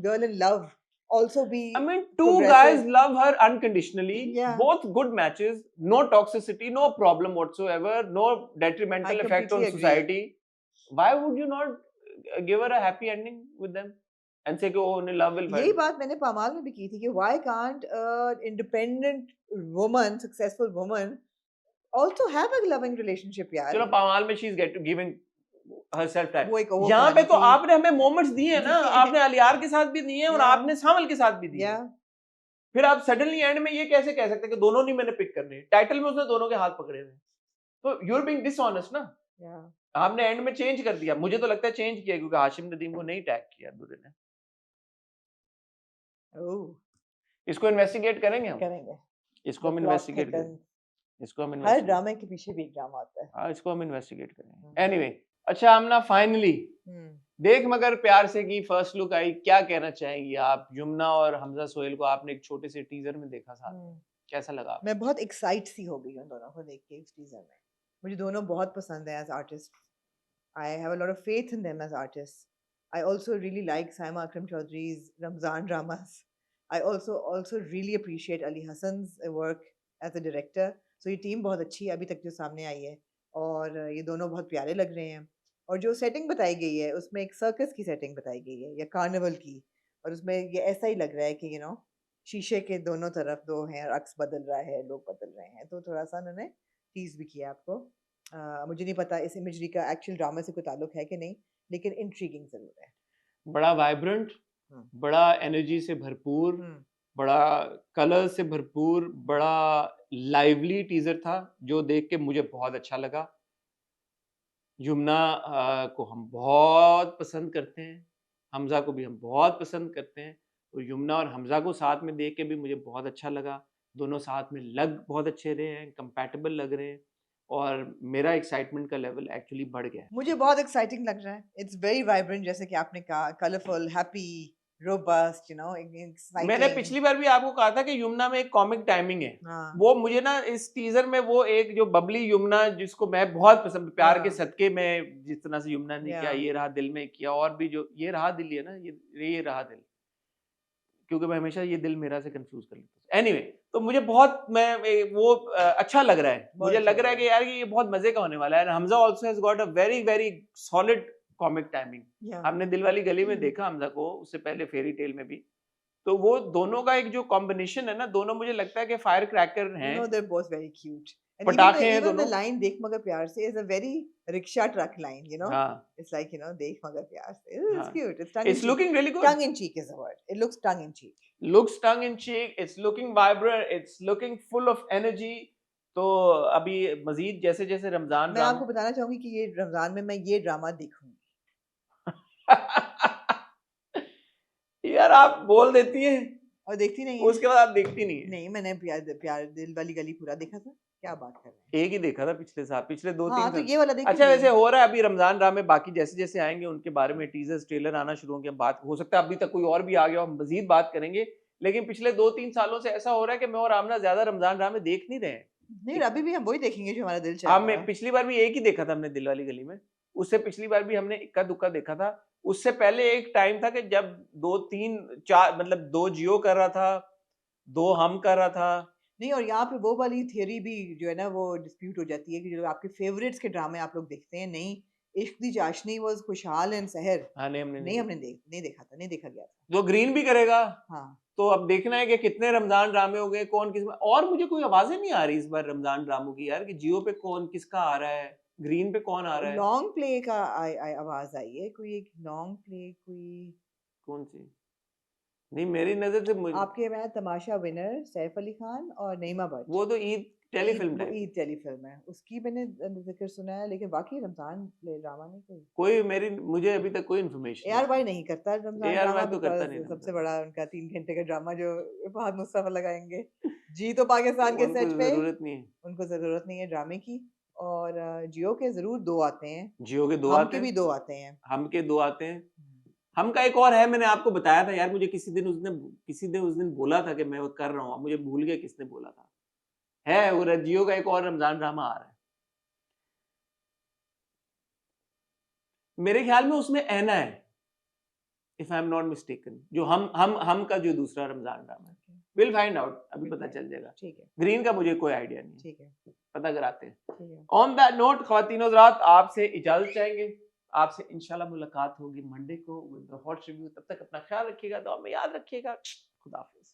girl in love also be? I mean, two progressive? guys love her unconditionally. Yeah. Both good matches, no toxicity, no problem whatsoever, no detrimental I effect on completely agree. society. Why would you not give her a happy ending with them and say, "Oh, only love will यही find"? बात मैंने पामाल में भी की थी कि why can't a independent woman, successful woman, also have a loving relationship यार? चलो पामाल में she's giving herself time. वो एक वो यहाँ पे कहानी तो थी. आपने हमें मोमेंट्स दिए हैं ना, आपने अलियार के साथ भी दिए हैं और Yeah. आपने सावल के साथ भी दिए हैं. Yeah. फिर आप सडनली एंड में ये कैसे कह सकते हैं कि दोनों नहीं मैंने पिक करने? टाइटल में उसने दोनों के हाथ पकड़े हुए हैं. तो यू आर बीइंग डिसऑनेस्ट ना. Yeah. आपने एंड में चेंज कर दिया. मुझे तो लगता है चेंज किया क्योंकि हाशिम नदीम को नहीं टैग किया दूल्हे ने. Oh. इसको इन्वेस्टिगेट करेंगे हम. करेंगे. इसको हम The plot इन्वेस्टिगेट thickens. करेंगे. इसको हम हर इन्वेस्टिगेट. ड्रामे के पीछे भी एक ड्रामा होता है. हाँ, इसको हम इन्वेस्टिगेट करेंगे. एनीवे, अच्छा आमना फाइनली देख मगर प्यार से की फर्स्ट लुक आई, क्या कहना चाहेंगी आप? यमुना और हमजा सोहेल को आपने एक छोटे से टीजर में देखा साथ में, कैसा लगा आपको? मैं बहुत एक्साइट सी हो गई उन दोनों को देख के इस टीजर में. मुझे दोनों बहुत पसंद है as artist. I have a lot of faith in them as artists. I also really like Saima Akram Chaudhary's Ramzan dramas. I also really appreciate Ali Hassan's work as a director. So ये team बहुत अच्छी है अभी तक जो सामने आई है, और ये दोनों बहुत प्यारे लग रहे हैं. और जो सेटिंग बताई गई है उसमें एक सर्कस की सेटिंग बताई गई है या कार्निवल की, और उसमें ये ऐसा ही लग रहा है कि यू नो शीशे के दोनों तरफ दो हैं और अक्स बदल रहा है, लोग बदल रहे हैं. तो थोड़ा सा उन्होंने टीज भी किया आपको. मुझे नहीं पता इस इमेजरी का एक्चुअल ड्रामा से कोई ताल्लुक है कि नहीं, लेकिन इंट्रीगिंग जरूर है. बड़ा वाइब्रेंट, बड़ा एनर्जी से भरपूर, बड़ा कलर से भरपूर, बड़ा लाइवली टीजर था जो देख के मुझे बहुत अच्छा लगा. यमुना को हम बहुत पसंद करते हैं, हमजा को भी हम बहुत पसंद करते हैं, तो यमुना और हमजा को साथ में देख के भी मुझे बहुत अच्छा लगा. दोनों साथ में लग बहुत अच्छे रहे हैं, कंपैटिबल लग रहे हैं, और मेरा एक्साइटमेंट का लेवल एक्चुअली बढ़ गया है. मुझे बहुत एक्साइटिंग लग रहा है. इट्स वेरी वाइब्रेंट, जैसे कि आपने कहा, colourful, happy, robust, you know, exciting. मैंने पिछली बार भी आपको कहा था कि यमुना में एक कॉमिक टाइमिंग है. हाँ. वो मुझे ना इस टीजर में वो एक जो बबली यमुना जिसको मैं बहुत पसंद, प्यार के हाँ. सदके में जिस तरह से यमुना ने किया, Yeah. ये रहा दिल में किया, और भी जो ये रहा दिल है ना, ये रहा दिल, क्योंकि मैं हमेशा ये दिल मेरा से कंफ्यूज कर लेता हूँ. एनीवे, तो मुझे बहुत वो अच्छा लग रहा है. मुझे अच्छा लग रहा है कि यार ये बहुत मजे का होने वाला है. Hamza also has got a very very solid comic timing. Yeah. हमने दिलवाली गली में देखा हमजा को, उससे पहले फेरी टेल में भी. तो वो दोनों का एक जो कॉम्बिनेशन है ना, दोनों मुझे लगता है कि फायर क्रैकर हैं. No, they're both very cute. And पटाखे हैं even the दोनों. line देख मगर प्यार से is a very rickshaw truck line, you know. हाँ. It's like, you know, देख मगर प्यार से. It's हाँ. cute. It's tongue in It's cheek. looking really good. Tongue in cheek is the word. It looks tongue in cheek. Looks tongue in cheek. It's looking vibrant. It's looking full of energy. तो अभी मजीद जैसे जैसे रमजान मैं आपको बताना चाहूंगी कि ये रमजान में मैं ये ड्रामा देखूंगी. यार आप बोल देती हैं और देखती नहीं है? उसके बाद आप देखती नहीं है। नहीं, मैंने प्यार प्यार दिल वाली गली पूरा देखा था। क्या बात कर रहे हैं? एक ही देखा था पिछले साल, पिछले 2-3 हाँ, तो साल। ये वाला देख अच्छा, वैसे लीजिए। हो रहा है अभी रमजान ड्रामे बाकी जैसे जैसे आएंगे उनके बारे में टीजर्स ट्रेलर आना शुरू होंगे, हम बात हो सकता है अभी तक कोई और भी आ गया हो, हम मजीद बात करेंगे। लेकिन पिछले 2-3 सालों से ऐसा हो रहा है कि मैं और आमना ज्यादा रमजान ड्रामे देख नहीं रहे हैं। नहीं, अभी भी हम वही देखेंगे जो हमारा दिल चाह रहा हमें है। पिछली बार भी एक ही देखा था हमने, दिल वाली गली में। उससे पिछली बार भी हमने इक्का दुक्का देखा था। उससे पहले एक टाइम था कि जब 2-3-4 मतलब 2 जियो कर रहा था, 2 हम कर रहा था। नहीं, और यहाँ पे वो वाली थियरी भी जो है ना वो डिस्प्यूट हो जाती है कि जो आपके फेवरेट्स के ड्रामे आप लोग देखते हैं, नहीं इश्क दी चाशनी वाज खुशहाल एंड सहर, हाँ, नहीं हमने नहीं हमने नहीं देखा था, नहीं देखा गया था। वो ग्रीन भी करेगा। हाँ, तो अब देखना है कि कितने रमजान ड्रामे हो गए, कौन किस में। और मुझे कोई आवाजें नहीं आ रही इस बार रमजान ड्रामों की यार, कि जियो पे कौन किसका आ रहा है, ग्रीन पे कौन आ रहा है, लॉन्ग प्ले का आवाज आई है, कोई एक लॉन्ग प्ले कोई कौन सी। नहीं मेरी नजर से आपके में तमाशा विनर सैफ अली खान और नईमा भट्ट। वो तो ईद टेलीफिल्म वो टाइप। ईद टेलीफिल्म है, उसकी मैंने जिक्र सुना है, लेकिन बाकी रमजान ड्रामा नहीं कोई। कोई मेरी मुझे अभी तक कोई इन्फॉर्मेशन AR भाई नहीं करता रमजान AR ड्रामा, भाई तो करता बिकॉज नहीं सबसे रमजान। बड़ा उनका 3 घंटे का ड्रामा जो फहद मुस्तफा लगाएंगे। जी तो पाकिस्तान के उनको सेट पे जरूरत नहीं है। उनको जरूरत नहीं है ड्रामे की। और जियो के जरूर 2 आते हैं, जियो के 2 हम आते के भी हैं, 2 आते हैं। हम के 2 आते हैं। हम का एक और है, मैंने आपको बताया था यार, मुझे किसी ने उस दिन बोला था कि मैं वो कर रहा हूँ, मुझे भूल गया किसने बोला था। है वो जियो का एक और रमजान ड्रामा आ रहा है, मेरे ख्याल में उसमें ऐना है, if I am not mistaken, जो हम का जो दूसरा रमजान ड्रामा है। विल फाइंड आउट, अभी पता चल जाएगा। ठीक है, ग्रीन का मुझे कोई आइडिया नहीं है, ठीक है, पता कराते हैं। ठीक है। ऑन दैट नोट ख्वातीन और हज़रात, आपसे इजाजत चाहेंगे। आपसे इंशाल्लाह मुलाकात होगी मंडे को विद द हॉट रिव्यू। तब तक अपना ख्याल रखिएगा, दुआ में याद रखिएगा। खुदा हाफिज।